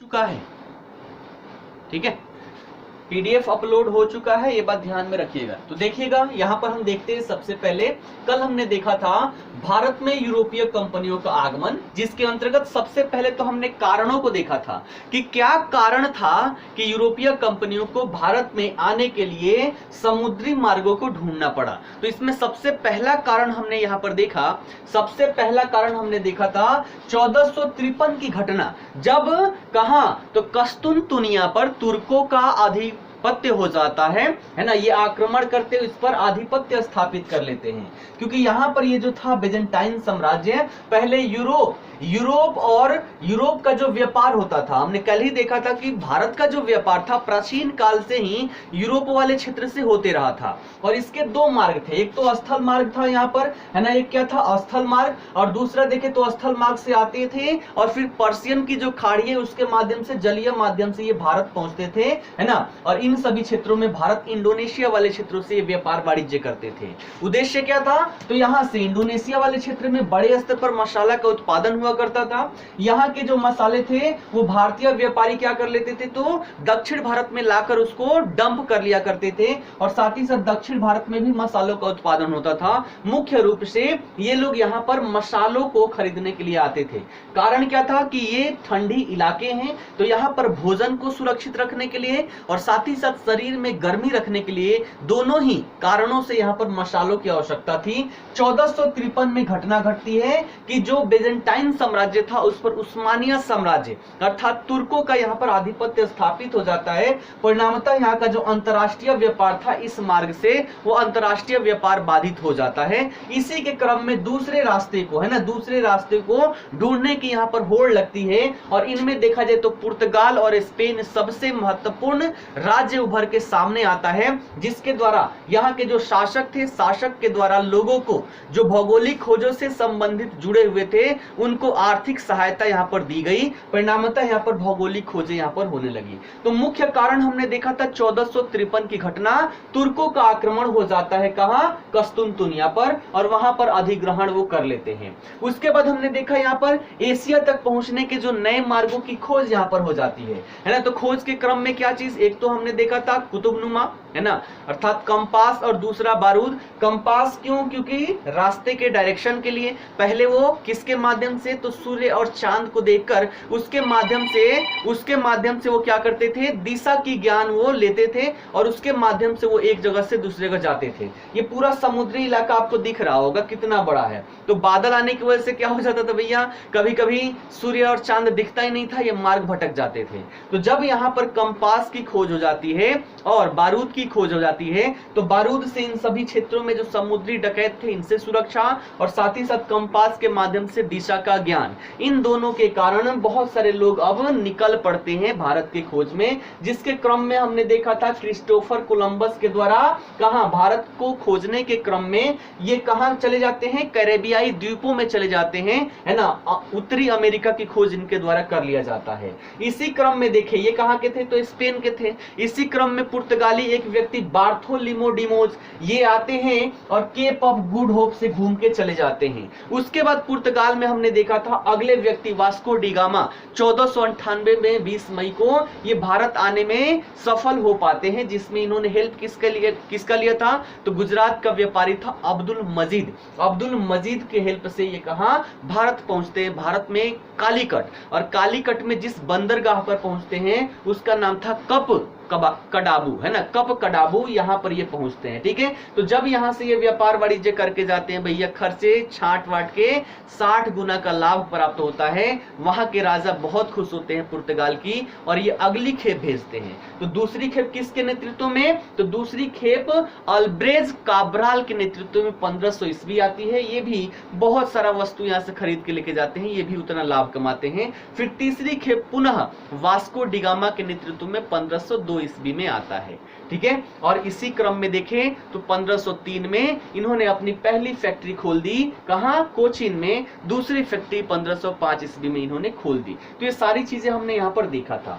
चुका है, ठीक है, पीडीएफ अपलोड हो चुका है, ये बात ध्यान में रखिएगा। तो देखिएगा यहां पर हम देखते हैं, सबसे पहले कल हमने देखा था भारत में यूरोपीय कंपनियों का आगमन, जिसके अंतर्गत सबसे पहले तो हमने कारणों को देखा था कि क्या कारण था कि यूरोपीय कंपनियों को भारत में आने के लिए समुद्री मार्गों को ढूंढना पड़ा। तो इसमें सबसे पहला कारण हमने यहां पर देखा, सबसे पहला कारण हमने देखा था 1453 की घटना, जब कहां तो कस्तुनतुनिया पर तुर्कों का आधिपत्य हो जाता है ना, ये आक्रमण करते हुए इस पर आधिपत्य स्थापित कर लेते हैं। क्योंकि यहां पर ये जो था बेजेंटाइन साम्राज्य, पहले यूरोप और यूरोप का जो व्यापार होता था, हमने कल ही देखा था कि भारत का जो व्यापार था प्राचीन काल से ही यूरोप वाले क्षेत्र से होते रहा था। और इसके दो मार्ग थे, एक तो स्थल मार्ग था यहाँ पर, है ना, एक क्या था स्थल मार्ग, और दूसरा देखे तो स्थल मार्ग से आते थे और फिर पर्शियन की जो खाड़ी है उसके माध्यम से, जलीय माध्यम से ये भारत पहुंचते थे, है ना। और इन सभी क्षेत्रों में भारत इंडोनेशिया वाले क्षेत्रों से व्यापार वाणिज्य करते थे। उद्देश्य क्या था, तो यहाँ से इंडोनेशिया वाले क्षेत्र में बड़े स्तर पर मसाला का उत्पादन हुआ करता था। यहाँ के जो मसाले थे वो भारतीय व्यापारी क्या कर लेते थे, तो दक्षिण भारत में लाकर उसको डंप कर लिया करते थे, और साथ ही साथ दक्षिण भारत में भी मसालों का उत्पादन होता था। मुख्य रूप से ये लोग यहाँ पर मसालों को खरीदने के लिए आते थे। कारण क्या था कि ये ठंडी इलाके हैं, तो यहाँ पर भोजन को सुरक्षित रखने के लिए और साथ ही साथ शरीर में गर्मी रखने के लिए, दोनों ही कारणों से यहाँ पर मसालों की आवश्यकता थी। 1453 में घटना घटती है कि जो बेजेंटाइन साम्राज्य था उस पर उस्मानिया साम्राज्य अर्थात तुर्कों का यहाँ पर आधिपत्य स्थापित हो जाता है। परिणामतः यहाँ का जो अंतरराष्ट्रीय व्यापार था इस मार्ग से, वो अंतरराष्ट्रीय व्यापार बाधित हो जाता है। इसी के क्रम में दूसरे रास्ते को, है ना, दूसरे रास्ते को ढूंढने की यहाँ पर होड़ लगती है, और इनमें देखा जाए तो पुर्तगाल और स्पेन सबसे महत्वपूर्ण राज्य उभर के सामने आता है, जिसके द्वारा यहाँ के जो शासक थे, शासक के द्वारा लोगों को जो भौगोलिक खोजों से संबंधित जुड़े हुए थे उनको आर्थिक सहायता यहाँ पर दी गई। परिणामतः यहाँ पर भौगोलिक खोजें यहाँ पर होने लगी। तो मुख्य कारण हमने देखा था 1453 की घटना, तुर्कों का आक्रमण हो जाता है कहां, कस्तुनतुनिया पर, और वहां पर अधिग्रहण वो कर लेते हैं। उसके बाद हमने देखा यहाँ पर एशिया तक पहुंचने के जो नए मार्गों की खोज यहाँ पर हो जाती है ना। तो खोज के क्रम में क्या चीज, एक तो हमने देखा था कुतुबनुमा, है ना, अर्थात कंपास, और दूसरा बारूद। कंपास क्यों, क्योंकि रास्ते के डायरेक्शन के लिए। पहले वो किसके माध्यम से, तो सूर्य और चांद को देखकर उसके माध्यम से वो क्या करते थे, दिशा की ज्ञान वो लेते थे, और उसके माध्यम से वो एक जगह से दूसरे जगह जाते थे। ये पूरा समुद्री इलाका आपको दिख रहा होगा कितना बड़ा है। तो बादल आने की वजह से क्या हो जाता था भैया, कभी कभी सूर्य और चांद दिखता ही नहीं था, ये मार्ग भटक जाते थे। तो जब यहाँ पर कंपास की खोज हो जाती है और बारूद की खोज हो जाती है, तो बारूद से इन सभी क्षेत्रों में जो समुद्री डकैत थे इनसे सुरक्षा, और साथ ही साथ कंपास के माध्यम से दिशा का ज्ञान, इन दोनों के कारण बहुत सारे लोग अब निकल पड़ते हैं भारत की खोज में। जिसके क्रम में हमने देखा था क्रिस्टोफर कोलंबस के द्वारा कहां, भारत को खोजने के क्रम में ये कहां चले जाते हैं, कैरेबियाई द्वीपों में चले जाते हैं, है ना, उत्तरी अमेरिका की खोज इनके द्वारा कर लिया जाता है। इसी क्रम में देखें ये कहां के थे, तो स्पेन के थे। इसी क्रम में पुर्तगाली एक व्यक्ति बार्थोलिमो डिमोज ये आते हैं और केप ऑफ गुड होप से घूम के चले जाते हैं। उसके बाद पुर्तगाल में हमने देखा था अगले व्यक्ति वास्को डी गामा 1498 में 20 मई को ये भारत आने में सफल हो पाते हैं, जिसमें इन्होंने हेल्प किसका लिया था, तो गुजरात का व्यापारी था अब्दुल मजीद के हेल्प से ये कहां, भारत पहुंचते हैं। भारत में कालीकट, और कालीकट में जिस बंदरगाह पर पहुंचते हैं उसका नाम था कडाबू, है ना, कडाबू, यहां पर ये पहुंचते हैं। ठीक है, तो जब यहां से ये व्यापार वाणिज्य करके जाते हैं भैया, खर्चे छांट वाट के 60 गुना का लाभ प्राप्त होता है। वहां के राजा बहुत खुश होते हैं पुर्तगाल की, और ये अगली खेप भेजते हैं। तो दूसरी खेप किसके नेतृत्व में, तो दूसरी खेप अल्ब्रेज काब्राल के नेतृत्व में 1500 ईस्वी आती है। ये भी बहुत सारा वस्तु यहां से खरीद के लेके जाते हैं, ये भी उतना लाभ कमाते हैं। फिर तीसरी खेप पुनः वास्को डिगामा के नेतृत्व में 1502 ईस्वी में आता है। ठीक है, और इसी क्रम में देखें तो 1503 में इन्होंने अपनी पहली फैक्ट्री खोल दी, कहां, कोचीन में। दूसरी फैक्ट्री 1505 ईस्वी में इन्होंने खोल दी। तो ये सारी चीजें हमने यहां पर देखा था।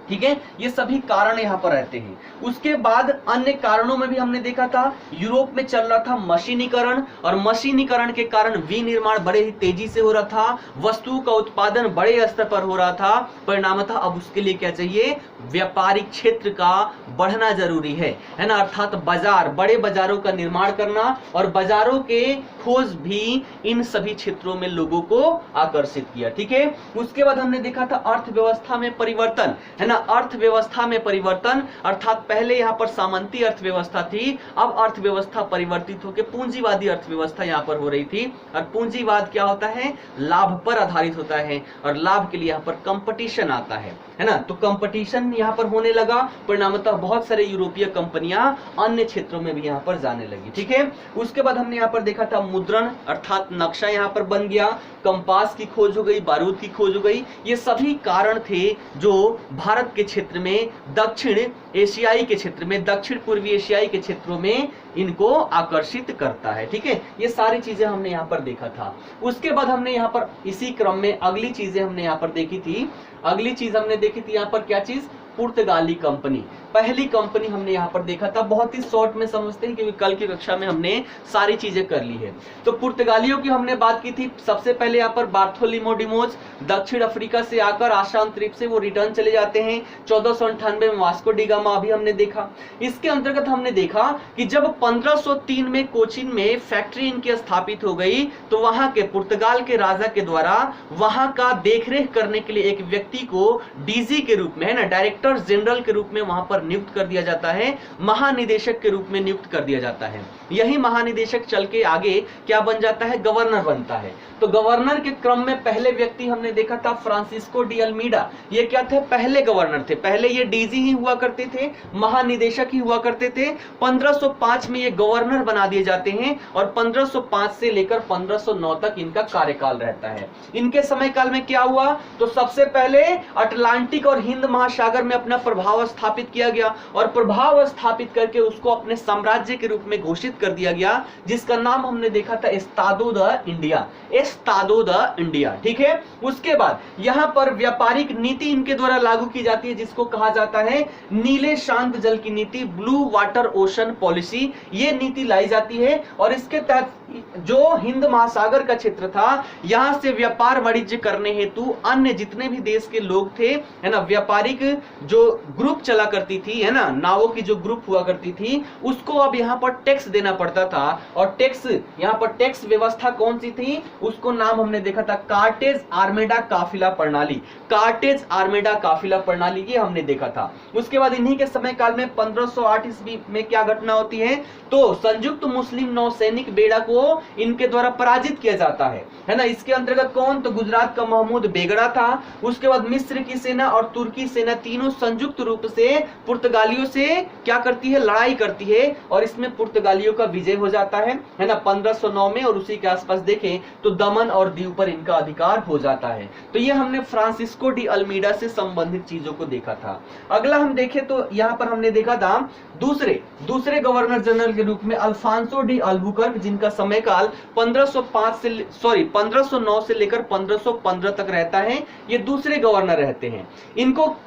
ठीक है, ये सभी कारण यहाँ पर रहते हैं। उसके बाद अन्य कारणों में भी हमने देखा था, यूरोप में चल रहा था मशीनीकरण, और मशीनीकरण के कारण विनिर्माण बड़े ही तेजी से हो रहा था, वस्तुओं का उत्पादन बड़े स्तर पर हो रहा था। परिणामतः अब उसके लिए क्या चाहिए, व्यापारिक क्षेत्र का बढ़ना जरूरी है ना, अर्थात बाजार, बड़े बाजारों का निर्माण करना, और बाजारों के खोज भी इन सभी क्षेत्रों में लोगों को आकर्षित किया। ठीक है, उसके बाद हमने देखा था अर्थव्यवस्था में परिवर्तन, है ना, अर्थव्यवस्था में परिवर्तन, अर्थात पहले यहाँ पर सामंती अर्थव्यवस्था थी, अब अर्थव्यवस्था परिवर्तित होकर पूंजीवादी अर्थव्यवस्था यहाँ पर हो रही थी। और पूंजीवाद क्या होता है, लाभ पर आधारित होता है, और लाभ के लिए यहाँ पर कंपटीशन आता है ना, तो कंपटीशन यहाँ पर होने लगा। परिणामतः बहुत सारे यूरोपीय कंपनियां अन्य क्षेत्रों में भी यहाँ पर जाने लगी। ठीक है, उसके बाद हमने यहाँ पर देखा था मुद्रण, अर्थात नक्शा यहाँ पर बन गया, कंपास की खोज हो गई, बारूद की खोज हो गई। ये सभी कारण थे जो भारत के क्षेत्र में, दक्षिण एशियाई के क्षेत्र में, दक्षिण पूर्वी एशियाई के क्षेत्रों में इनको आकर्षित करता है। ठीक है, ये सारी चीजें हमने यहाँ पर देखा था। उसके बाद हमने यहाँ पर इसी क्रम में अगली चीजें हमने यहाँ पर देखी थी। अगली चीज हमने देखी थी यहाँ पर क्या चीज, पुर्तगाली कंपनी। पहली कंपनी हमने यहाँ पर देखा था, बहुत ही शॉर्ट में समझते हैं क्योंकि कल की कक्षा में हमने सारी चीजें कर ली है। तो पुर्तगालियों की हमने बात की थी। सबसे पहले यहाँ पर बार्थोलोमेओ डिमोज दक्षिण अफ्रीका से आकर आशांत द्वीप से वो रिटर्न चले जाते हैं। 1498 में वास्को डी गामा अभी हमने देखा। इसके अंतर्गत हमने देखा कि जब 1503 में कोचीन में फैक्ट्री इनकी स्थापित हो गई, तो वहां के पुर्तगाल के राजा के द्वारा वहां का देखरेख करने के लिए एक व्यक्ति को डीजी के रूप में, है ना, डायरेक्टर जनरल के रूप में वहां पर नियुक्त कर दिया जाता है, महानिदेशक के रूप में नियुक्त कर दिया जाता है। यही महानिदेशक चल के आगे क्या बन जाता है, गवर्नर बनता है। तो गवर्नर के क्रम में पहले व्यक्ति हमने देखा था फ्रांसिस्को डी अल्मीडा। ये क्या थे, पहले गवर्नर थे। पहले ये डीजी ही हुआ करते थे, महानिदेशक ही हुआ करते थे। 1505 में ये गवर्नर बना दिए जाते हैं और 1505 से लेकर 1509 तक इनका कार्यकाल रहता है। इनके समय काल में क्या हुआ, तो सबसे पहले अटलांटिक और हिंद महासागर में अपना प्रभाव स्थापित किया गया, और प्रभाव स्थापित करके उसको अपने साम्राज्य के रूप में घोषित कर दिया गया, जिसका नाम हमने देखा था Estado the India, Estado the India. ठीक है, उसके बाद यहां पर व्यापारिक नीति इनके द्वारा लागू की जाती है, जिसको कहा जाता है नीले शांत जल की नीति, ब्लू वाटर ओशन पॉलिसी। ये नीति लाई जाती है, और इसके तहत जो हिंद महासागर का क्षेत्र था, यहां से व्यापार वाणिज्य करने हेतु अन्य जितने भी देश के लोग थे, है ना, व्यापारिक जो ग्रुप चला करती थी, है ना, नावों की जो ग्रुप हुआ करती थी, उसको अब यहाँ पर टैक्स देना पड़ता था। और टैक्स, यहाँ पर टैक्स व्यवस्था कौन सी थी, उसको नाम हमने देखा था कार्टेज आर्मेडा काफिला प्रणाली। कार्टेज आर्मेडा काफिला प्रणाली ये हमने देखा था। उसके बाद इन्हीं के समय काल में 1508 ईस्वी में क्या घटना होती है, तो संयुक्त मुस्लिम नौसैनिक बेड़ा को इनके द्वारा पराजित किया जाता है ना। इसके अंतर्गत कौन, तो गुजरात का महमूद बेगड़ा था। उसके बाद मिस्र की सेना और तुर्की सेना तीनों संयुक्त रूप से पुर्तगालियों से क्या करती है, लड़ाई करती है, और इसमें पुर्तगालियों का विजय हो जाता है ना 1509 में। और उसी के आसपास देखें तो दमन और दीव पर इनका अधिकार हो जाता है। तो ये हमने फ्रांसिस्को डी अल्मीडा से संबंधित चीजों को देखा था। अगला हम देखें तो यहाँ पर हमने देखा था दूसरे गवर्नर जनरल के रूप में अल्फांसो डी अल्बुकर्क, जिनका समय काल 1509 से लेकर 1515 तक रहता है। ये दूसरे गवर्नर रहते हैं।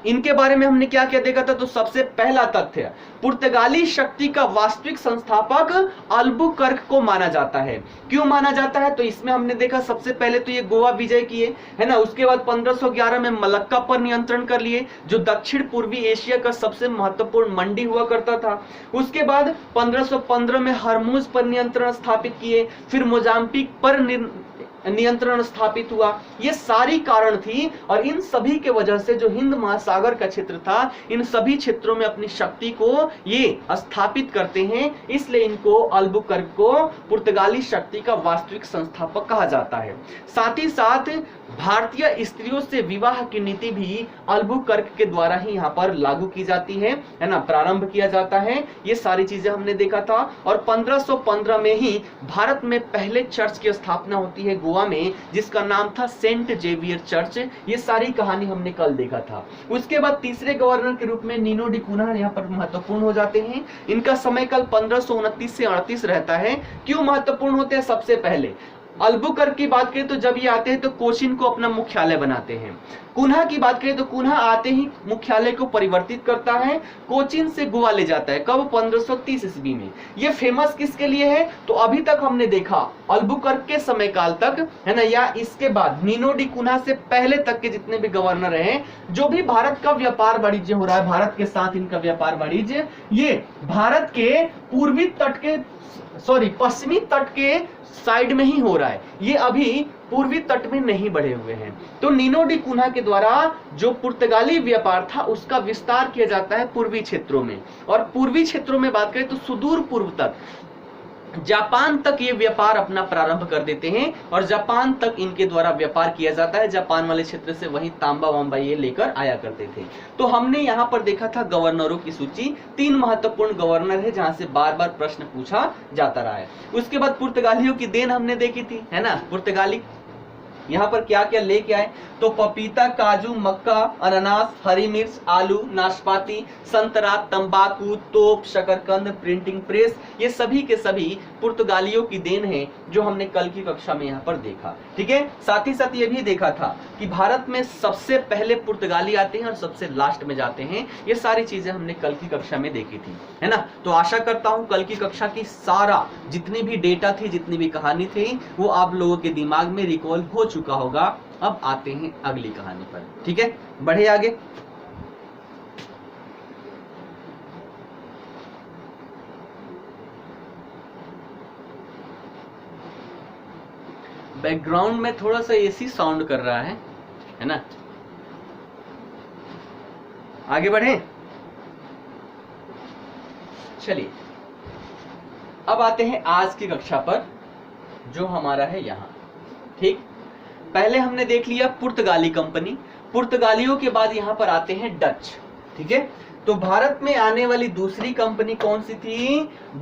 इनके बारे में हमने क्या क्या देखा था, तो सबसे पहला तथ्य, पुर्तगाली शक्ति का वास्तविक संस्थापक अल्बुकर्क को माना जाता है। क्यों माना जाता है, तो इसमें हमने देखा सबसे पहले तो ये गोवा विजय किए, है ना। उसके बाद 1511 में मलक्का पर नियंत्रण कर लिए, जो दक्षिण पूर्वी एशिया का सबसे महत्वपूर्ण मंडी हुआ करता था। उसके बाद 1515 में हरमुज पर नियंत्रण स्थापित किए, फिर मोजाम्बिक पर नियंत्रण स्थापित हुआ। ये सारी कारण थी, और इन सभी के वजह से जो हिंद महासागर का क्षेत्र था, इन सभी क्षेत्रों में अपनी शक्ति को ये स्थापित करते हैं। इसलिए इनको अल्बुकर्क को पुर्तगाली शक्ति का वास्तविक संस्थापक कहा जाता है। साथ ही साथ भारतीय स्त्रियों से विवाह की नीति भी अल्बुकर्क के द्वारा ही यहाँ पर लागू की जाती है ना, प्रारंभ किया जाता है। ये सारी चीजें हमने देखा था। और 1515 में ही भारत में पहले चर्च की स्थापना होती है गोवा में, जिसका नाम था सेंट जेवियर चर्च। ये सारी कहानी हमने कल देखा था। उसके बाद तीसरे गवर्नर के रूप में नीनो डी कूना यहाँ पर महत्वपूर्ण हो जाते हैं। इनका समय काल 1529 से 38 रहता है। क्यों महत्वपूर्ण होते हैं, सबसे पहले अल्बुकर्क की बात करें तो जब ये आते हैं तो कोचिन को अपना मुख्यालय बनाते हैं। कुन्हा की बात करें तो कुन्हा आते ही मुख्यालय को परिवर्तित करता है, कोचिन से गोवा ले जाता है। कब? 1530 ईस्वी में। ये फेमस किसके लिए है? तो अभी तक हमने देखा अल्बुकर्क के समय काल तक, है ना, या इसके बाद नीनो डी कुन्हा से पहले तक के जितने भी गवर्नर हैं, जो भी भारत का व्यापार वाणिज्य हो रहा है, भारत के साथ इनका व्यापार वाणिज्य, ये भारत के पूर्वी तट के पश्चिमी तट के साइड में ही हो रहा है, ये अभी पूर्वी तट में नहीं बढ़े हुए हैं। तो नीनो डी कुन्हा के द्वारा जो पुर्तगाली व्यापार था उसका विस्तार किया जाता है पूर्वी क्षेत्रों में, और पूर्वी क्षेत्रों में बात करें तो सुदूर पूर्व तक, जापान तक ये व्यापार अपना प्रारंभ कर देते हैं, और जापान तक इनके द्वारा व्यापार किया जाता है। जापान वाले क्षेत्र से वही तांबा वांबा ये लेकर आया करते थे। तो हमने यहाँ पर देखा था गवर्नरों की सूची, 3 महत्वपूर्ण गवर्नर है जहां से बार बार प्रश्न पूछा जाता रहा है। उसके बाद पुर्तगालियों की देन हमने देखी थी, है ना। पुर्तगाली यहाँ पर क्या क्या लेके आए, तो पपीता, काजू, मक्का, अनानास, हरी मिर्च, आलू, नाशपाती, संतरा, तंबाकू, तोप, शकरकंद, प्रिंटिंग प्रेस, ये सभी के सभी पुर्तगालियों की देन है, जो हमने कल की कक्षा में यहाँ पर देखा। ठीक है, साथ ही साथ ये भी देखा था कि भारत में सबसे पहले पुर्तगाली आते हैं और सबसे लास्ट में जाते हैं। ये सारी चीजें हमने कल की कक्षा में देखी थी, है ना। तो आशा करता हूँ कल की कक्षा की सारा जितनी भी डेटा थी, जितनी भी कहानी थी, वो आप लोगों के दिमाग में रिकॉल हो चुका होगा। अब आते हैं अगली कहानी पर। ठीक है, बढ़े आगे। बैकग्राउंड में थोड़ा सा एसी साउंड कर रहा है ना। आगे बढ़े, चलिए अब आते हैं आज की कक्षा पर, जो हमारा है यहाँ। ठीक, पहले हमने देख लिया पुर्तगाली कंपनी, पुर्तगालियों के बाद यहाँ पर आते हैं डच। ठीक है, तो भारत में आने वाली दूसरी कंपनी कौन सी थी?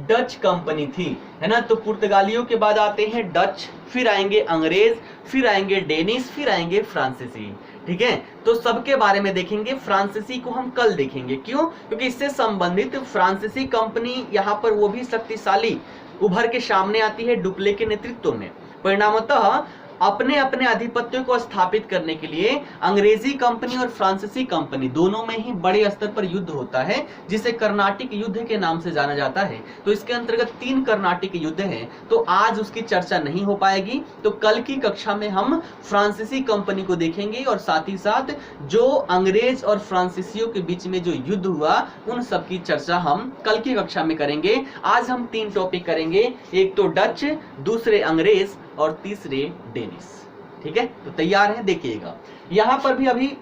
डच कंपनी थी, है ना। तो पुर्तगालियों के बाद आते हैं डच, फिर आएंगे अंग्रेज, फिर आएंगे डेनिश, फिर आएंगे फ्रांसीसी। ठीक है, तो सबके बारे में देखेंगे। फ्रांसीसी को हम कल देखेंगे, क्यों? क्योंकि इससे संबंधित फ्रांसीसी कंपनी यहाँ पर वो भी शक्तिशाली उभर के सामने आती है डुप्ले के नेतृत्व में। परिणामतः अपने अपने आधिपत्य को स्थापित करने के लिए अंग्रेजी कंपनी और फ्रांसीसी कंपनी दोनों में ही बड़े स्तर पर युद्ध होता है, जिसे कर्नाटिक युद्ध के नाम से जाना जाता है। तो इसके अंतर्गत 3 कर्नाटिक युद्ध हैं, तो आज उसकी चर्चा नहीं हो पाएगी। तो कल की कक्षा में हम फ्रांसीसी कंपनी को देखेंगे, और साथ ही साथ जो अंग्रेज और फ्रांसीसियों के बीच में जो युद्ध हुआ उन सब की चर्चा हम कल की कक्षा में करेंगे। आज हम 3 टॉपिक करेंगे, एक तो डच, दूसरे अंग्रेज और तीसरे डेनिश। ठीक है, तो तैयार है, देखिएगा। यहाँ पर भी अभी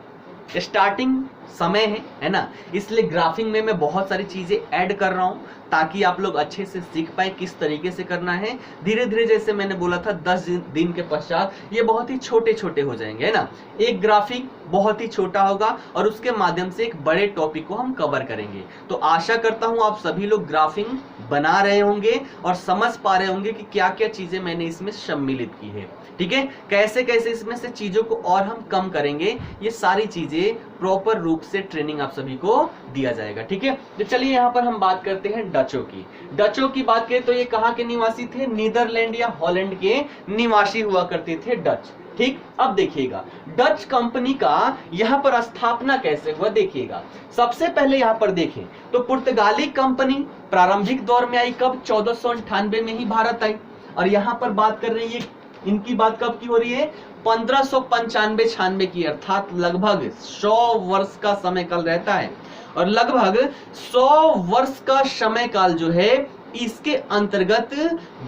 स्टार्टिंग समय है ना, इसलिए ग्राफिंग में मैं बहुत सारी चीजें ऐड कर रहा हूँ ताकि आप लोग अच्छे से सीख पाए किस तरीके से करना है। धीरे धीरे, जैसे मैंने बोला था, 10 दिन के पश्चात ये बहुत ही छोटे छोटे हो जाएंगे, है ना। एक ग्राफिक बहुत ही छोटा होगा और उसके माध्यम से एक बड़े टॉपिक को हम कवर करेंगे। तो आशा करता हूँ आप सभी लोग ग्राफिंग बना रहे होंगे और समझ पा रहे होंगे कि क्या क्या चीजें मैंने इसमें सम्मिलित की है। ठीक है, कैसे कैसे इसमें से चीजों को और हम कम करेंगे, ये सारी चीजें प्रॉपर रूप से ट्रेनिंग आप सभी को दिया जाएगा। ठीक है, तो चलिए यहाँ पर हम बात करते हैं डचों की। डचों की बात करें तो ये कहाँ के निवासी थे? नीदरलैंड या हॉलैंड के निवासी हुआ करते थे डच। ठीक, अब देखिएगा डच कंपनी का यहाँ पर स्थापना कैसे हुआ, देखिएगा। सबसे पहले यहाँ पर देखें तो पुर्तगाली कंपनी प्रारंभिक दौर में आई, कब? 1498 में ही भारत आई। और यहाँ पर बात कर रही है, इनकी बात कब की हो रही है? 1595-96 की, अर्थात लगभग 100 वर्ष का समय काल रहता है। और लगभग 100 वर्ष का समय काल जो है, इसके अंतर्गत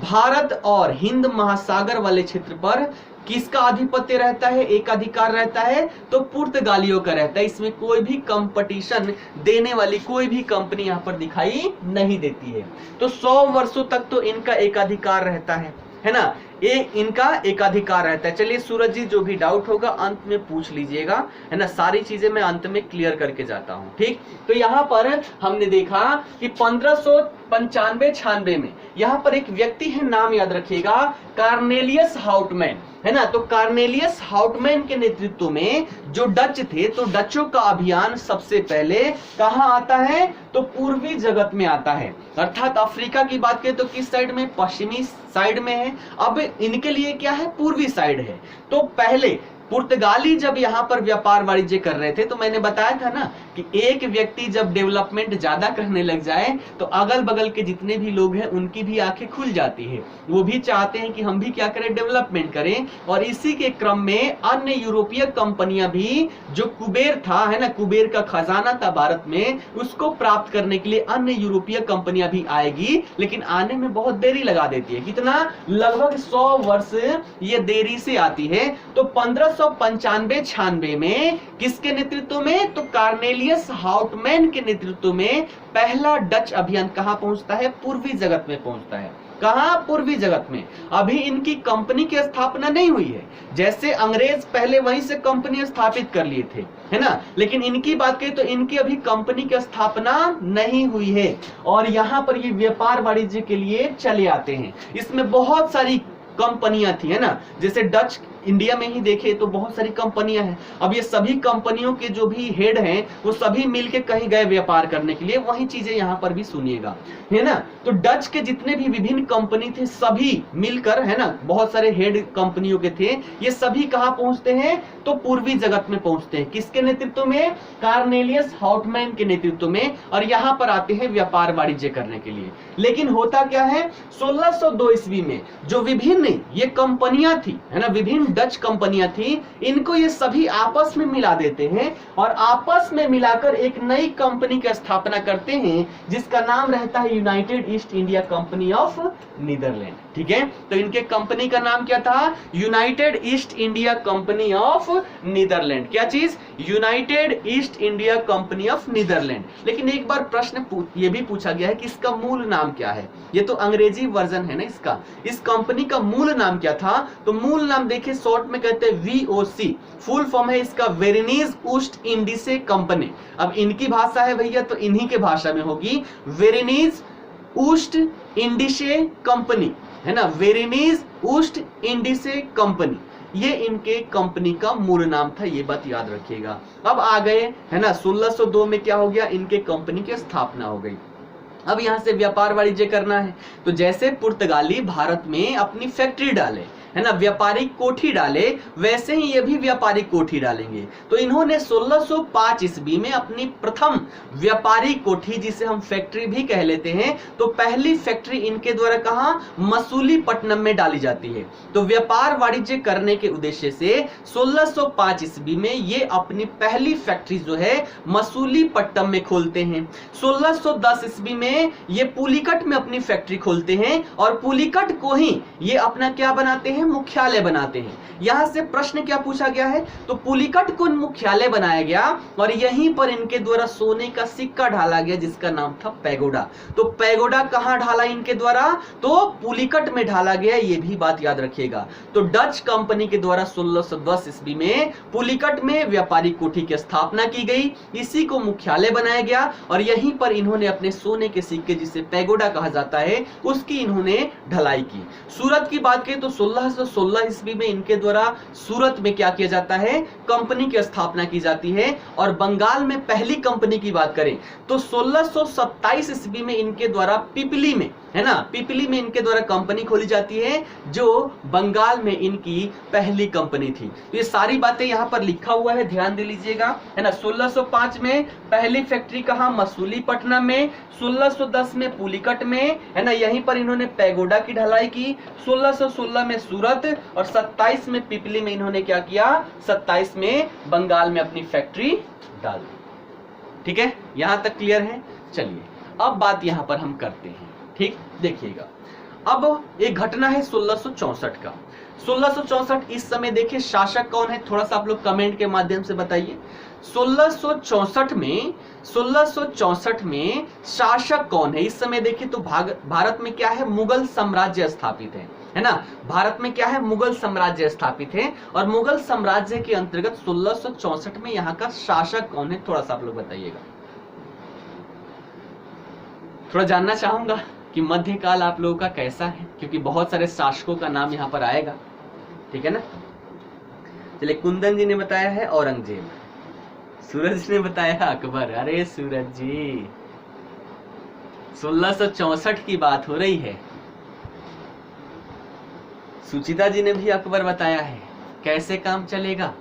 भारत और हिंद महासागर वाले क्षेत्र पर किसका आधिपत्य रहता है, एकाधिकार रहता है? तो पुर्तगालियों का रहता है। इसमें कोई भी कंपटीशन देने वाली कोई भी कंपनी यहाँ पर दिखाई नहीं देती है। तो 100 वर्षों तक तो इनका एकाधिकार रहता है ना, ये इनका एकाधिकार रहता है। चलिए सूरज जी, जो भी डाउट होगा अंत में पूछ लीजिएगा, है ना। सारी चीजें मैं अंत में क्लियर करके जाता हूं। ठीक, तो यहाँ पर हमने देखा कि 95-96 में यहाँ पर एक व्यक्ति है, नाम याद रखिएगा, कार्नेलियस हाउटमैन, है ना। तो कार्नेलियस हाउटमैन के नेतृत्व में जो डच थे, तो डचों का अभियान सबसे पहले कहां आता है, तो पूर्वी जगत में आता है। अर्थात अफ्रीका की बात करें तो किस साइड में, पश्चिमी साइड में है। अब इनके लिए क्या है, पूर्वी साइड है। तो पहले पुर्तगाली जब यहाँ पर व्यापार वाणिज्य कर रहे थे, तो मैंने बताया था ना कि एक व्यक्ति जब डेवलपमेंट ज्यादा करने लग जाए तो अगल बगल के जितने भी लोग हैं उनकी भी आंखें खुल जाती है, वो भी चाहते हैं कि हम भी क्या करें, डेवलपमेंट करें। और इसी के क्रम में अन्य यूरोपीय कंपनियां भी, जो कुबेर था, है ना, कुबेर का खजाना था भारत में, उसको प्राप्त करने के लिए अन्य यूरोपीय कंपनियां भी आएगी, लेकिन आने में बहुत देरी लगा देती है। कितना, लगभग 100 वर्ष ये देरी से आती है। तो 1595-96 में किसके नेतृत्व में, तो कार्नेलियस हाउटमैन के नेतृत्व में पहला डच अभियान कहां पहुंचता है, पूर्वी जगत में पहुंचता है। कहां, पूर्वी जगत में। अभी इनकी कंपनी की स्थापना नहीं हुई है, जैसे अंग्रेज पहले वहीं से कंपनी स्थापित कर लिए थे, है ना, लेकिन इनकी बात करें तो इनकी अभी कंपनी की स्थापना नहीं हुई है। और यहां पर ये व्यापार वाणिज्य के लिए चले आते हैं। इसमें बहुत सारी कंपनियां थी, है ना, जैसे डच इंडिया में ही देखे तो बहुत सारी कंपनियां हैं। अब ये सभी कंपनियों के जो भी हेड हैं वो सभी मिलके कहीं गए व्यापार करने के लिए, वही चीजें यहां पर भी सुनिएगा, है ना। तो डच के जितने भी विभिन्न कंपनी थे सभी मिलकर, है ना, बहुत सारे हेड कंपनियों के थे, ये सभी कहां पहुंचते हैं, तो पूर्वी जगत में पहुंचते हैं। किसके नेतृत्व में, कार्नेलियस हाउटमैन के नेतृत्व में। और यहां पर आते हैं व्यापार वाणिज्य करने के लिए। लेकिन होता क्या है, 1602 ईस्वी में जो विभिन्न ये कंपनियां थी, है ना, विभिन्न डच कंपनियां थी, इनको ये सभी आपस में मिला देते हैं और आपस में मिलाकर एक नई कंपनी की स्थापना करते हैं, जिसका नाम रहता है United East India Company of Netherland. ठीक है, तो इनके कंपनी का नाम क्या था, United East India Company of Netherland. क्या चीज, United East India Company of Netherland. लेकिन एक बार प्रश्न ये भी पूछा गया है कि इसका मूल नाम क्या है। ये तो अंग्रेजी वर्जन है ना इसका, इस कंपनी का मूल नाम क्या था, तो मूल नाम देखिए शॉर्ट में कहते हैं VOC, फुल फॉर्म है इसका वेरिनीज ऊस्ट इंडिसे कंपनी। अब इनकी भाषा है भैया तो इन्हीं के भाषा में होगी, वेरिनीज ऊस्ट इंडिसे कंपनी, है ना, वेरिनीज ऊस्ट इंडिसे कंपनी, ये इनके कंपनी का मूल नाम था, ये बात याद रखिएगा। अब आ गए, है ना, 1602 में क्या हो गया, इनके कंपनी की स्थापना हो गई। अब यहां से व्यापार वाणिज्य करना है, तो जैसे पुर्तगाली भारत में अपनी फैक्ट्री डाले, है ना, व्यापारिक कोठी डाले, वैसे ही ये भी व्यापारिक कोठी डालेंगे। तो इन्होंने 1605 ईस्वी में अपनी प्रथम व्यापारिक कोठी, जिसे हम फैक्ट्री भी कह लेते हैं, तो पहली फैक्ट्री इनके द्वारा कहां, मसूलीपट्टनम में डाली जाती है। तो व्यापार वाणिज्य करने के उद्देश्य से 1605 ईस्वी में ये अपनी पहली फैक्ट्री जो है मसूलीपट्टनम में खोलते हैं। 1610 ईस्वी में ये पुलिकट में अपनी फैक्ट्री खोलते हैं और पुलिकट को ही ये अपना क्या बनाते हैं, मुख्यालय बनाते हैं। यहां से प्रश्न क्या पूछा गया है, तो पुलिकट को मुख्यालय बनाया गया और यहीं पर इनके द्वारा सोने का सिक्का ढाला गया, जिसका नाम था पैगोडा। तो पैगोडा कहां ढाला इनके द्वारा, तो पुलिकट में ढाला गया, ये भी बात याद रखिएगा। तो डच कंपनी के द्वारा 1610 ईस्वी में पुलिकट में व्यापारिक कोठी की स्थापना की गई, इसी को मुख्यालय बनाया गया और यहीं पर इन्होंने अपने सोने के सिक्के, जिसे पैगोडा कहा जाता है, उसकी इन्होंने ढलाई की। सूरत की बात करें तो 1616 ईस्वी में इनके द्वारा सूरत में क्या किया जाता है, कंपनी की स्थापना की जाती है। और बंगाल में पहली कंपनी की बात करें तो 1627 ईस्वी में इनके द्वारा पिपली में, है ना, पिपली में इनके द्वारा कंपनी खोली जाती है, जो बंगाल में इनकी पहली कंपनी थी। तो ये सारी बातें यहां पर लिखा हुआ है, ध्यान दे लीजिएगा, है ना। 1605 में पहली फैक्ट्री कहां, मसूलीपट्टनम में, 1610 में पुलिकट में, है ना, यहीं पर इन्होंने पैगोडा की ढलाई की, 1616 में सूरत और 27 में पिपली में इन्होंने क्या किया, 27 में बंगाल में अपनी फैक्ट्री डाल दी। ठीक है, यहां तक क्लियर है। चलिए अब बात यहां पर हम करते हैं, ठीक, देखिएगा। अब एक घटना है 1664 का। 1664 इस समय देखिए शासक कौन है, थोड़ा सा आप लोग कमेंट के माध्यम से बताइए। 1664 में शासक कौन है इस समय देखिए, तो भारत में क्या है, मुगल साम्राज्य स्थापित है ना, भारत में क्या है, मुगल साम्राज्य स्थापित है। और मुगल साम्राज्य के अंतर्गत 1664 में यहाँ का शासक कौन है, थोड़ा सा आप लोग बताइएगा। थोड़ा जानना चाहूंगा कि मध्यकाल आप लोगों का कैसा है, क्योंकि बहुत सारे शासकों का नाम यहाँ पर आएगा, ठीक है ना। चलिए, कुंदन जी ने बताया है औरंगजेब, सूरज ने बताया अकबर। अरे सूरज जी, 1664 की बात हो रही है। सुचिता जी ने भी अकबर बताया है। कैसे काम चलेगा?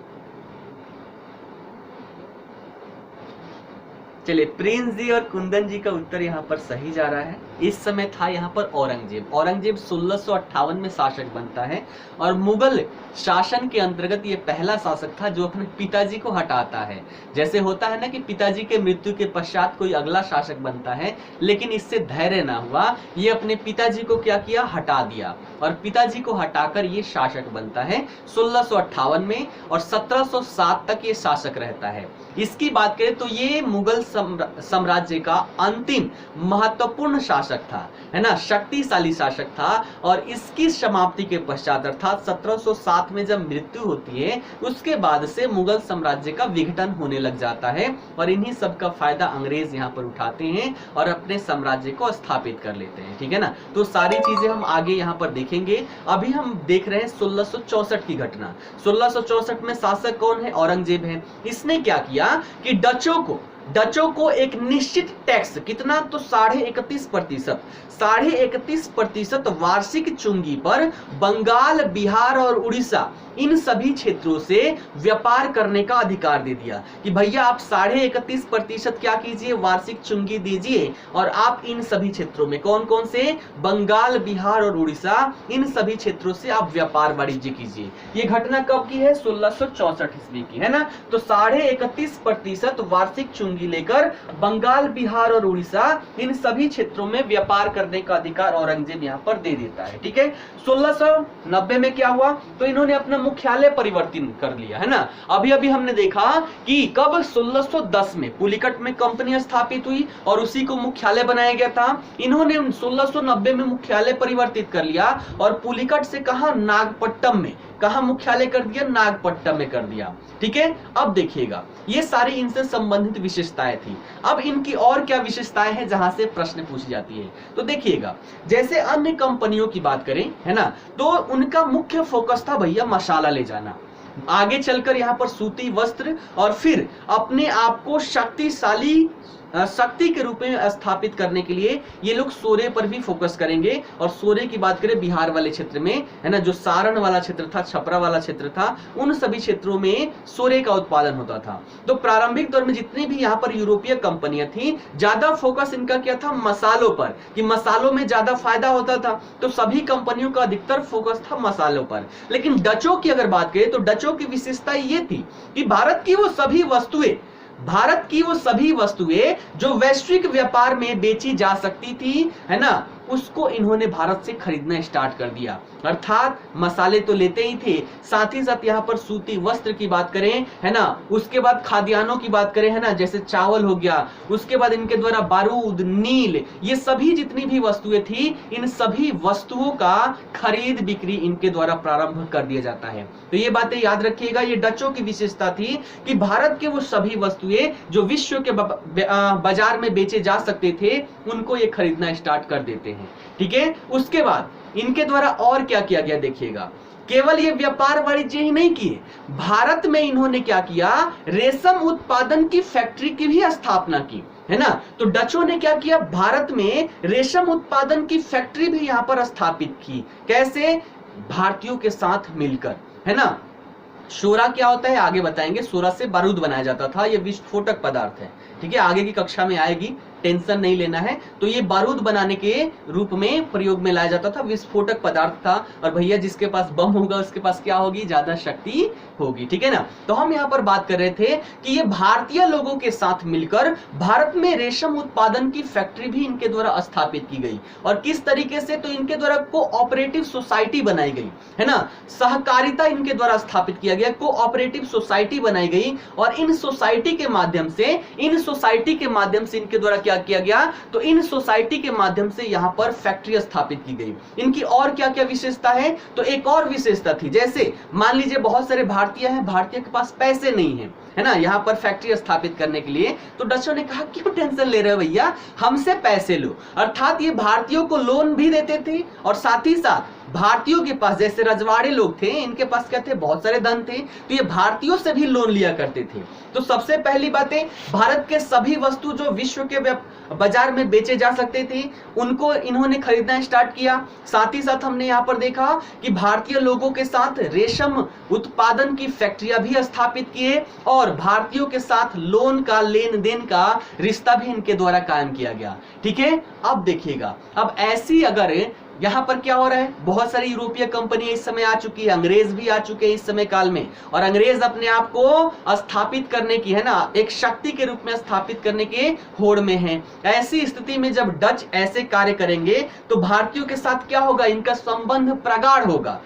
चलिए, प्रिंस जी और कुंदन जी का उत्तर यहाँ पर सही जा रहा है। इस समय था यहाँ पर औरंगजेब। औरंगजेब 1658 में शासक बनता है और मुगल शासन के अंतर्गत ये पहला शासक था जो अपने पिताजी को हटाता है। जैसे होता है ना कि पिताजी के मृत्यु के पश्चात कोई अगला शासक बनता है, लेकिन इससे धैर्य ना हुआ, ये अपने पिताजी को क्या किया, हटा दिया, और पिताजी को हटाकर ये शासक बनता है 1658 में, और 1707 तक ये शासक रहता है। इसकी बात करें तो ये मुगल साम्राज्य का अंतिम महत्वपूर्ण शासक था, है ना, शक्तिशाली शासक था। और इसकी समाप्ति के पश्चात अर्थात 1707 में जब मृत्यु होती है, उसके बाद से मुगल साम्राज्य का विघटन होने लग जाता है, और इन्हीं सब का फायदा अंग्रेज यहाँ पर उठाते हैं और अपने साम्राज्य को स्थापित कर लेते हैं, ठीक है ना। तो सारी चीजें हम आगे यहाँ पर देखेंगे। अभी हम देख रहे हैं 1664 की घटना। 1664 में शासक कौन है? औरंगजेब है। इसने क्या किया कि डचों को एक निश्चित टैक्स, कितना, तो 31.5% वार्षिक चुंगी पर बंगाल, बिहार और उड़ीसा इन सभी क्षेत्रों से व्यापार करने का अधिकार दे दिया कि भैया आप 31.5% क्या कीजिए, वार्षिक चुंगी दीजिए, और आप इन सभी क्षेत्रों में, कौन कौन से, बंगाल, बिहार और उड़ीसा, इन सभी क्षेत्रों से आप व्यापार वाणिज्य कीजिए। ये घटना कब की है? 1664 ईस्वी की, है ना। तो 31.5% वार्षिक चुंगी लेकर बंगाल, बिहार और उड़ीसा इन सभी क्षेत्रों में व्यापार करने का अधिकार औरंगजेब यहाँ पर दे देता है, ठीक है। 1690 में क्या हुआ? तो इन्होंने अपना मुख्यालय परिवर्तन कर लिया, है ना। अभी अभी हमने देखा कि कब, 1610 में पुलिकट में कंपनी स्थापित हुई और उसी को मुख्यालय बनाया गया था। इन्होंने 1690 में मुख्यालय परिवर्तित कर लिया और पुलिकट से कहा, नागपट्टम में, कहा मुख्यालय कर दिया, नागपट्टनम में कर दिया, ठीक है। अब देखिएगा, ये सारी इनसे संबंधित विशेषताएं थी। अब इनकी और क्या विशेषताएं हैं जहां से प्रश्न पूछी जाती है? तो देखिएगा, जैसे अन्य कंपनियों की बात करें, है ना, तो उनका मुख्य फोकस था भैया मसाला ले जाना, आगे चलकर यहाँ पर सूती वस्त्र, और फिर अपने आप को शक्ति के रूप में स्थापित करने के लिए ये लोग सोरे पर भी फोकस करेंगे। और सोरे की बात करें बिहार वाले क्षेत्र में, है ना, जो सारण वाला क्षेत्र था, छपरा वाला क्षेत्र था, उन सभी क्षेत्रों में सोरे का उत्पादन होता था। तो प्रारंभिक दौर में जितनी भी यहाँ पर यूरोपीय कंपनियां थी, ज्यादा फोकस इनका क्या था? मसालों पर, कि मसालों में ज्यादा फायदा होता था। तो सभी कंपनियों का अधिकतर फोकस था मसालों पर। लेकिन डचों की अगर बात करें तो डचों की विशेषता ये थी कि भारत की वो सभी वस्तुएं जो वैश्विक व्यापार में बेची जा सकती थी, है ना, उसको इन्होंने भारत से खरीदना स्टार्ट कर दिया। अर्थात मसाले तो लेते ही थे, साथ ही साथ यहाँ पर सूती वस्त्र की बात करें, है ना, उसके बाद खाद्यान्नों की बात करें, है ना, जैसे चावल हो गया, उसके बाद इनके द्वारा बारूद, नील, ये सभी जितनी भी वस्तुएं थी, इन सभी वस्तुओं का खरीद बिक्री इनके द्वारा प्रारंभ कर दिया जाता है। तो ये बातें याद रखिएगा, ये डचों की विशेषता थी कि भारत के वो सभी वस्तुएं जो विश्व के बाजार में बेचे जा सकते थे, उनको ये खरीदना स्टार्ट कर देते हैं, ठीक है। उसके बाद इनके द्वारा और क्या किया गया देखिएगा, केवल ये व्यापार वाणिज्य ही नहीं किए, भारत में इन्होंने क्या किया, रेशम उत्पादन की फैक्ट्री की भी स्थापना की, है ना। तो डचों ने क्या किया, भारत में रेशम उत्पादन की फैक्ट्री भी यहाँ पर स्थापित की। कैसे? भारतीयों के साथ मिलकर, है ना। सोरा क्या होता है आगे बताएंगे। सोरा से बारूद बनाया जाता था, यह विस्फोटक पदार्थ है, ठीक है, आगे की कक्षा में आएगी, टेंशन नहीं लेना है। तो ये बारूद बनाने के रूप में प्रयोग में लाया जाता था, विस्फोटक पदार्थ था। और भैया जिसके पास बम होगा उसके पास क्या होगी, ज्यादा शक्ति होगी, ठीक है ना। तो हम यहाँ पर बात कर रहे थे कि ये भारतीय लोगों के साथ मिलकर भारत में रेशम उत्पादन की फैक्ट्री भी इनके द्वारा स्थापित की गई। और किस तरीके से, तो इनके द्वारा कोऑपरेटिव सोसाइटी बनाई गई, है ना, सहकारिता इनके द्वारा स्थापित किया गया, कोऑपरेटिव सोसाइटी बनाई गई। और इन सोसाइटी के माध्यम से इनके द्वारा क्या किया गया, तो इन सोसाइटी के माध्यम से यहां पर फैक्ट्री स्थापित की गई। इनकी और क्या क्या विशेषता है, तो एक और विशेषता थी, जैसे मान लीजिए बहुत सारे भारतीय हैं, भारतीय के पास पैसे नहीं है, है ना, यहाँ पर फैक्ट्री स्थापित करने के लिए। तो डचों ने कहा क्यों टेंशन ले रहे हो भैया, हमसे पैसे लो। अर्थात ये भारतीयों को लोन भी देते थे और साथ ही साथ भारतीयों के पास, जैसे रजवाड़े लोग थे, इनके पास क्या थे, बहुत सारे धन थे, तो ये भारतीयों से भी लोन लिया करते थे। तो सबसे पहली बातें, भारत के सभी वस्तु जो विश्व के बाजार में बेचे जा सकते थे उनको इन्होंने खरीदना स्टार्ट किया। साथ ही साथ हमने यहाँ पर देखा कि भारतीय लोगों के साथ रेशम उत्पादन की फैक्ट्रियां भी स्थापित किए और भारतीयों के साथ लोन का, लेन देन का रिश्ता भी इनके द्वारा कायम किया गया। ठीक है, अब देखिएगा, अब ऐसी अगर यहां पर क्या हो रहा है, बहुत सारी यूरोपीय कंपनी इस समय आ चुकी है, अंग्रेज भी आ चुके हैं इस समय काल में, और अंग्रेज अपने आप को स्थापित करने की, है ना, एक शक्ति के रूप में स्थापित करने के होड़ में है। ऐसी स्थिति में जब डच ऐसे कार्य करेंगे तो भारतीयों के साथ क्या होगा, इनका संबंध प्रगाढ़ होगा।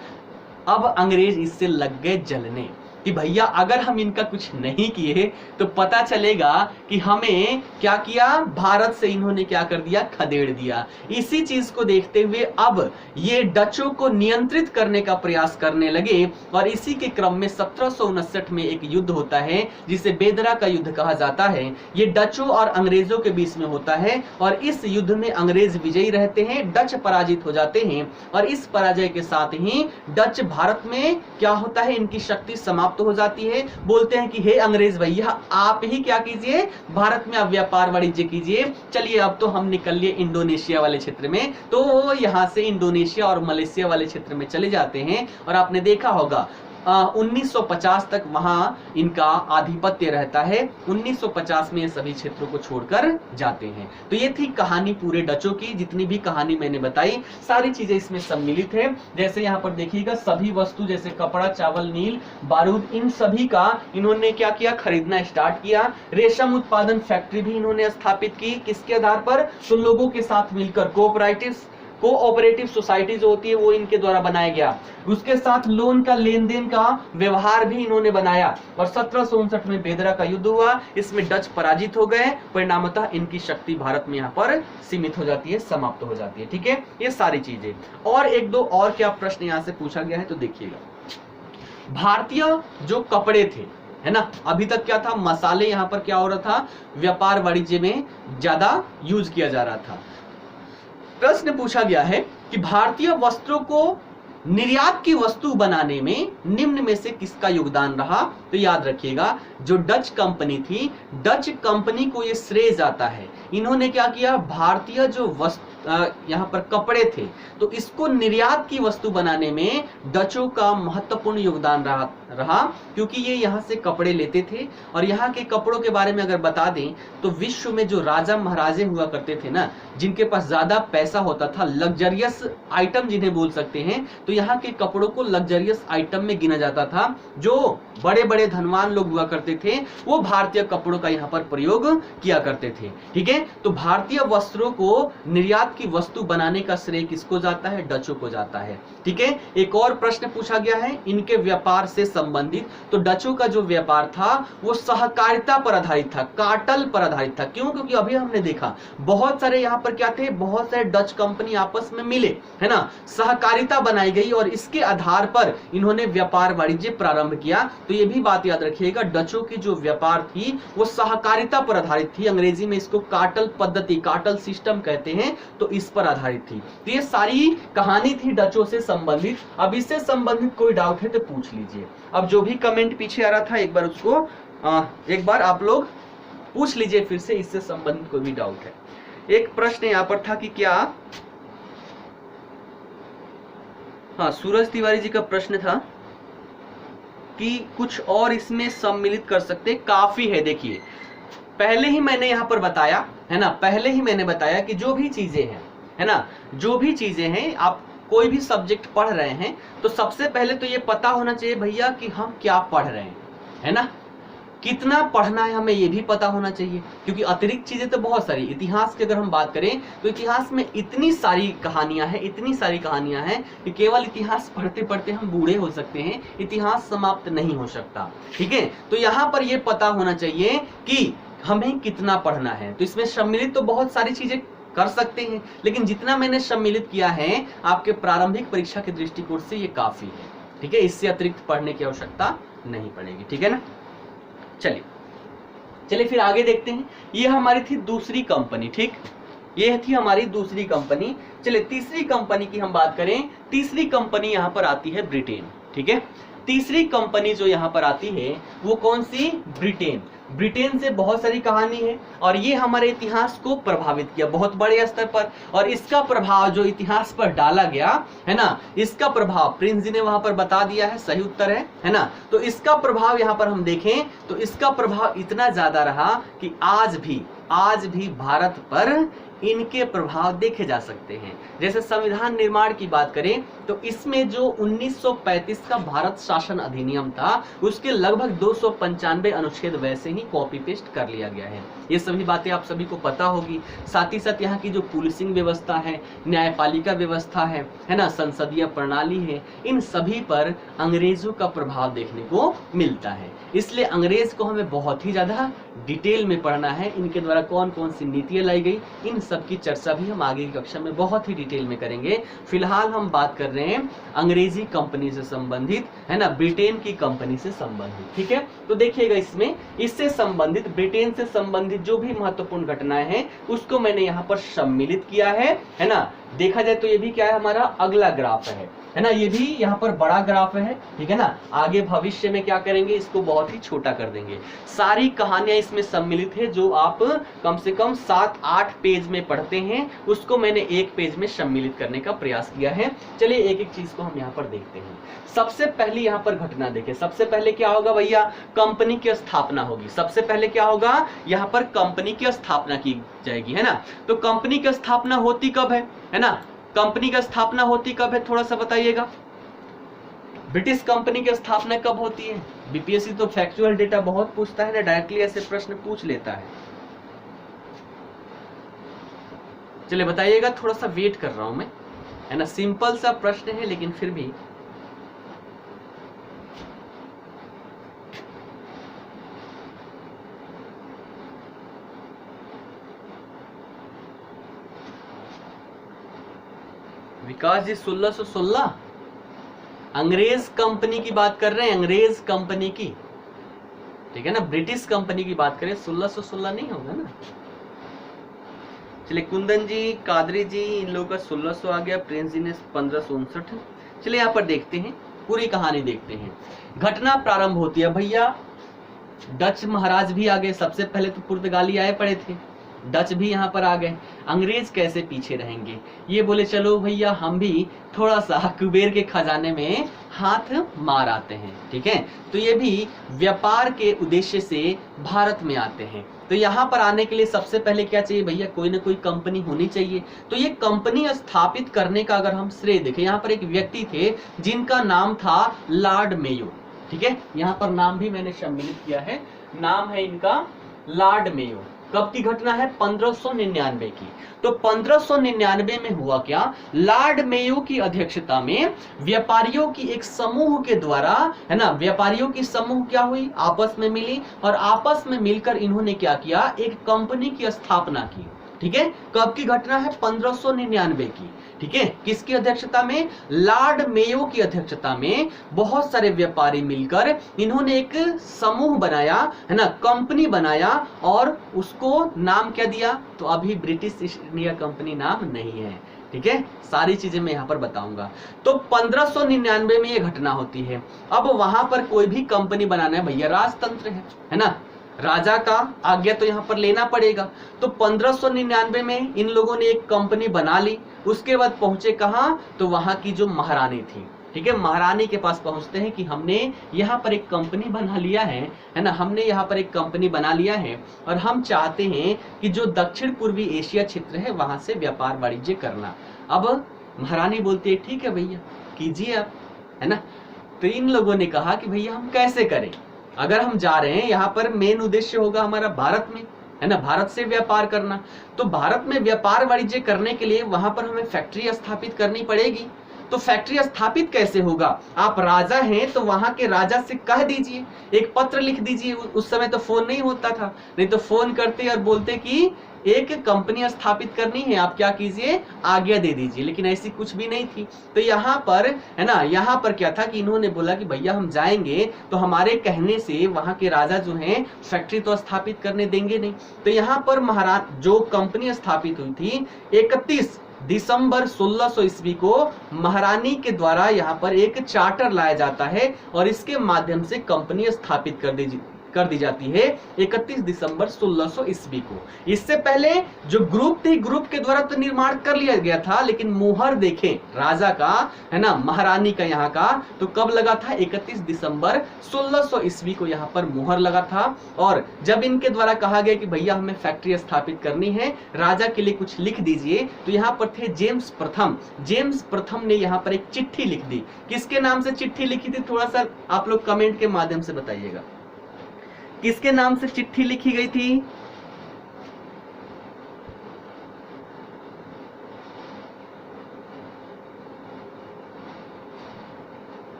अब अंग्रेज इससे लग गए जलने कि भैया अगर हम इनका कुछ नहीं किए तो पता चलेगा कि हमें क्या किया, भारत से इन्होंने क्या कर दिया, खदेड़ दिया। इसी चीज को देखते हुए अब ये डचों को नियंत्रित करने का प्रयास करने लगे और इसी के क्रम में 1759 में एक युद्ध होता है जिसे बेदरा का युद्ध कहा जाता है। ये डचों और अंग्रेजों के बीच में होता है और इस युद्ध में अंग्रेज विजयी रहते हैं, डच पराजित हो जाते हैं और इस पराजय के साथ ही डच भारत में क्या होता है, इनकी शक्ति समाप्त तो हो जाती है। बोलते हैं कि हे अंग्रेज भैया आप ही क्या कीजिए, भारत में आप व्यापार वाणिज्य कीजिए, चलिए अब तो हम निकल लिए इंडोनेशिया वाले क्षेत्र में। तो यहां से इंडोनेशिया और मलेशिया वाले क्षेत्र में चले जाते हैं और आपने देखा होगा 1950 तक वहां इनका आधिपत्य रहता है। 1950 में ये सभी क्षेत्रों को छोड़कर जाते हैं। तो ये थी कहानी पूरे डचों की, जितनी भी कहानी मैंने बताई सारी चीजें इसमें सम्मिलित है। जैसे यहाँ पर देखिएगा सभी वस्तु जैसे कपड़ा, चावल, नील, बारूद, इन सभी का इन्होंने क्या किया, खरीदना स्टार्ट किया। रेशम उत्पादन फैक्ट्री भी इन्होंने स्थापित की, किसके आधार पर, तो लोगों के साथ मिलकर, कोऑपरेटिव सोसाइटी जो होती है वो इनके द्वारा बनाया गया। उसके साथ लोन का, लेन देन का व्यवहार भी इन्होंने बनाया और 1759 में बेदरा का युद्ध हुआ। इसमें डच पराजित हो गए, परिणामतः इनकी शक्ति भारत में यहाँ पर सीमित हो जाती है, समाप्त हो जाती है। ठीक है, ये सारी चीजें। और एक दो और क्या प्रश्न यहाँ से पूछा गया है तो देखिएगा, भारतीय जो कपड़े थे, है ना, अभी तक क्या था, मसाले यहाँ पर क्या हो रहा था, व्यापार वाणिज्य में ज्यादा यूज किया जा रहा था। प्रश्न पूछा गया है कि भारतीय वस्त्रों को निर्यात की वस्तु बनाने में निम्न में से किसका योगदान रहा। तो याद रखिएगा, जो डच कंपनी थी, डच कंपनी को ये श्रेय जाता है। इन्होंने क्या किया, भारतीय जो यहाँ पर कपड़े थे तो इसको निर्यात की वस्तु बनाने में डचों का महत्वपूर्ण योगदान रहा क्योंकि ये यहाँ से कपड़े लेते थे। और यहाँ के कपड़ों के बारे में अगर बता दें तो विश्व में जो राजा महाराजे हुआ करते थे ना, जिनके पास ज्यादा पैसा होता था, लग्जरियस आइटम जिन्हें बोल सकते हैं, तो यहाँ के कपड़ों को लग्जरियस आइटम में गिना जाता था। जो बड़े बड़े धनवान लोग हुआ करते थे वो भारतीय कपड़ों का यहाँ पर प्रयोग किया करते थे। ठीक है, तो भारतीय वस्त्रों को निर्यात की वस्तु बनाने का श्रेय किसको जाता है, डचों को जाता है। ठीक है, एक और प्रश्न पूछा गया है इनके व्यापार से संबंधित। तो डचों का जो व्यापार था वो सहकारिता पर आधारित था, कार्टेल पर आधारित था। क्यों, क्योंकि अभी हमने देखा बहुत सारे यहाँ पर क्या थे, बहुत सारे डच कंपनी आपस में मिले, है ना, सहकारिता बनाई गई और इसके आधार पर इन्होंने व्यापार वाणिज्य प्रारंभ किया। तो ये भी बात याद रखिएगा, डचों की जो व्यापार थी वो सहकारिता पर आधारित थी। अंग्रेजी में इसको कार्टेल पद्धति, कार्टेल सिस्टम कहते हैं, तो इस पर आधारित थी। तो ये सारी कहानी थी डचों से संबंधित। अब इससे संबंधित कोई डाउट है तो पूछ लीजिए। अब जो भी कमेंट पीछे आ रहा था एक बार उसको एक बार आप लोग पूछ लीजिए फिर से, इससे संबंधित कोई भी डाउट है। एक प्रश्न यहाँ पर था कि क्या, हाँ, सूरज तिवारी जी का प्रश्न था कि कुछ और इसमें सम्मिलित कर सकते, काफी है। देखिए पहले ही मैंने यहाँ पर बताया, है ना, पहले ही मैंने बताया कि जो भी चीजें हैं, है ना, जो भी चीजें हैं, आप कोई भी सब्जेक्ट पढ़ रहे हैं तो सबसे पहले तो ये पता होना चाहिए भैया कि हम क्या पढ़ रहे हैं, है ना, कितना पढ़ना है हमें ये भी पता होना चाहिए। क्योंकि अतिरिक्त चीजें तो बहुत सारी, इतिहास की अगर हम बात करें तो इतिहास में इतनी सारी कहानियां हैं, इतनी सारी कहानियां हैं कि केवल इतिहास पढ़ते पढ़ते हम बूढ़े हो सकते हैं, इतिहास समाप्त नहीं हो सकता। ठीक है, तो यहाँ पर ये पता होना चाहिए कि हमें कितना पढ़ना है। तो इसमें सम्मिलित तो बहुत सारी चीजें कर सकते हैं, लेकिन जितना मैंने सम्मिलित किया है आपके प्रारंभिक परीक्षा के दृष्टिकोण से ये काफी है। ठीक है, इससे अतिरिक्त पढ़ने की आवश्यकता नहीं पड़ेगी। ठीक है ना, चलिए फिर आगे देखते हैं। ये हमारी थी दूसरी कंपनी, ठीक, ये थी हमारी दूसरी कंपनी। चलिए तीसरी कंपनी की हम बात करें। तीसरी कंपनी यहाँ पर आती है ब्रिटेन, ठीक है। तीसरी कंपनी जो यहाँ पर आती है वो कौन सी? ब्रिटेन। ब्रिटेन से बहुत सारी कहानी है और ये हमारे इतिहास को प्रभावित किया बहुत बड़े स्तर पर, और इसका प्रभाव जो इतिहास पर डाला गया है ना, इसका प्रभाव प्रिंस जी ने वहां पर बता दिया है, सही उत्तर है ना। तो इसका प्रभाव यहाँ पर हम देखें तो इसका प्रभाव इतना ज्यादा रहा कि आज भी भारत पर इनके प्रभाव देखे जा सकते हैं। जैसे संविधान निर्माण की बात करें तो इसमें जो 1935 का भारत शासन अधिनियम था उसके लगभग 295 अनुच्छेद वैसे ही कॉपी पेस्ट कर लिया गया है। ये सभी बातें आप सभी को पता होगी। साथ ही साथ यहाँ की जो पुलिसिंग व्यवस्था है, न्यायपालिका व्यवस्था है ना, संसदीय प्रणाली है, इन सभी पर अंग्रेजों का प्रभाव देखने को मिलता है। इसलिए अंग्रेज को हमें बहुत ही ज्यादा डिटेल में पढ़ना है। इनके द्वारा कौन कौन सी नीतियां लाई गई, इन सब की चर्चा भी हम आगे की कक्षा में बहुत ही डिटेल में करेंगे। फिलहाल हम बात कर रहे हैं अंग्रेजी कंपनी से संबंधित, है ना, ब्रिटेन की कंपनी से संबंधित, ठीक है। तो देखिएगा इसमें इससे संबंधित, ब्रिटेन से संबंधित जो भी महत्वपूर्ण घटनाएं हैं उसको मैंने यहाँ पर सम्मिलित किया है ना। देखा जाए तो ये भी क्या है, हमारा अगला ग्राफ है ना, ये भी यहाँ पर बड़ा ग्राफ है, ठीक है ना। आगे भविष्य में क्या करेंगे, इसको बहुत ही छोटा कर देंगे। सारी कहानियां इसमें सम्मिलित है जो आप कम से कम 7-8 पेज में पढ़ते हैं, उसको मैंने एक पेज में सम्मिलित करने का प्रयास किया है। चलिए एक एक चीज को हम यहाँ पर देखते हैं। सबसे पहली यहाँ पर घटना देखें। सबसे पहले क्या होगा भैया, कंपनी की स्थापना होगी। सबसे पहले क्या होगा, यहाँ पर कंपनी की स्थापना की जाएगी, है ना। तो कंपनी की स्थापना होती कब है ना, कंपनी की स्थापना होती कब है, थोड़ा सा बताइएगा। ब्रिटिश कंपनी की स्थापना कब होती है? बीपीएससी तो फैक्चुअल डेटा बहुत पूछता है ना, डायरेक्टली ऐसे प्रश्न पूछ लेता है। चलिए बताइएगा, थोड़ा सा वेट कर रहा हूं मैं, है ना। सिंपल सा प्रश्न है लेकिन फिर भी विकास जी 1616 अंग्रेज कंपनी की बात कर रहे हैं, अंग्रेज कंपनी की, ठीक है ना। ब्रिटिश कंपनी की बात करें 1616 नहीं होगा ना। चलिए कुंदन जी, कादरी जी, इन लोगों का 1600 आ गया, प्रिंस जी ने 1559। चलिए यहाँ पर देखते हैं, पूरी कहानी देखते हैं। घटना प्रारंभ होती है भैया, डच महाराज भी आ गए। सबसे पहले तो पुर्तगाली आए पड़े थे, डच भी यहाँ पर आ गए। अंग्रेज कैसे पीछे रहेंगे, ये बोले चलो भैया हम भी थोड़ा सा कुबेर के खजाने में हाथ मार आते हैं, ठीक है। तो ये भी व्यापार के उद्देश्य से भारत में आते हैं। तो यहाँ पर आने के लिए सबसे पहले क्या चाहिए भैया, कोई ना कोई कंपनी होनी चाहिए। तो ये कंपनी स्थापित करने का अगर हम श्रेय देखें, यहाँ पर एक व्यक्ति थे जिनका नाम था लॉर्ड मेयो, ठीक है। यहाँ पर नाम भी मैंने सम्मिलित किया है, नाम है इनका लॉर्ड मेयो। कब की घटना है, 1599 की। तो 1599 में हुआ क्या, लॉर्ड मेयो की अध्यक्षता में व्यापारियों की एक समूह के द्वारा, है ना, व्यापारियों की समूह क्या हुई, आपस में मिली और आपस में मिलकर इन्होंने क्या किया, एक कंपनी की स्थापना की, ठीक है। कब की घटना है, 1599 की, ठीक है। किसकी अध्यक्षता में, लॉर्ड मेयो की अध्यक्षता में बहुत सारे व्यापारी मिलकर इन्होंने एक समूह बनाया, है ना, कंपनी बनाया और उसको नाम क्या दिया, तो अभी ब्रिटिश ईस्ट इंडिया कंपनी नाम नहीं है, ठीक है। सारी चीजें मैं यहाँ पर बताऊंगा। तो 1599 में ये घटना होती है। अब वहां पर कोई भी कंपनी बनाना है भैया, राजतंत्र है ना, राजा का आज्ञा तो यहाँ पर लेना पड़ेगा। तो 1599 में इन लोगों ने एक कंपनी बना ली। उसके बाद पहुंचे कहाँ, तो वहां की जो महारानी थी, ठीक है, महारानी के पास पहुंचते हैं कि हमने यहाँ पर एक कंपनी बना लिया है ना, हमने यहाँ पर एक कंपनी बना लिया है और हम चाहते हैं कि जो दक्षिण पूर्वी एशिया क्षेत्र है वहां से व्यापार वाणिज्य करना। अब महारानी बोलती है ठीक है भैया कीजिए आप, है ना। तो इन लोगों ने कहा कि भैया हम कैसे करें, अगर हम जा रहे हैं यहाँ पर मेन उद्देश्य होगा हमारा भारत में, है ना, भारत से व्यापार करना। तो भारत में व्यापार वाणिज्य करने के लिए वहां पर हमें फैक्ट्री स्थापित करनी पड़ेगी। तो फैक्ट्री स्थापित कैसे होगा? आप राजा हैं तो वहां के राजा से कह दीजिए, एक पत्र लिख दीजिए। उस समय तो फोन नहीं होता था, नहीं तो फोन करते और बोलते कि एक कंपनी स्थापित करनी है, आप क्या कीजिए, आज्ञा दे दीजिए। लेकिन ऐसी कुछ भी नहीं थी। तो यहाँ पर है ना, यहाँ पर क्या था कि इन्होंने बोला कि भैया हम जाएंगे तो हमारे कहने से वहां के राजा जो हैं फैक्ट्री तो स्थापित करने देंगे नहीं। तो यहाँ पर महाराज जो कंपनी स्थापित हुई थी 31 दिसंबर 1600 ईस्वी को महारानी के द्वारा यहाँ पर एक चार्टर लाया जाता है और इसके माध्यम से कंपनी स्थापित कर दी जाती है 31 दिसंबर 1600 ईस्वी को। इससे पहले जो ग्रुप थी, ग्रुप के द्वारा तो निर्माण कर लिया गया था, लेकिन मुहर देखें राजा का, है ना, महारानी का यहाँ का, तो कब लगा था? 31 दिसंबर 1600 ईस्वी को यहाँ पर मुहर लगा था। और जब इनके द्वारा कहा गया कि भैया हमें फैक्ट्री स्थापित करनी है, राजा के लिए कुछ लिख दीजिए, तो यहाँ पर थे जेम्स प्रथम। जेम्स प्रथम ने यहाँ पर एक चिट्ठी लिख दी। किसके नाम से चिट्ठी लिखी थी? थोड़ा सा आप लोग कमेंट के माध्यम से बताइएगा, किसके नाम से चिट्ठी लिखी गई थी?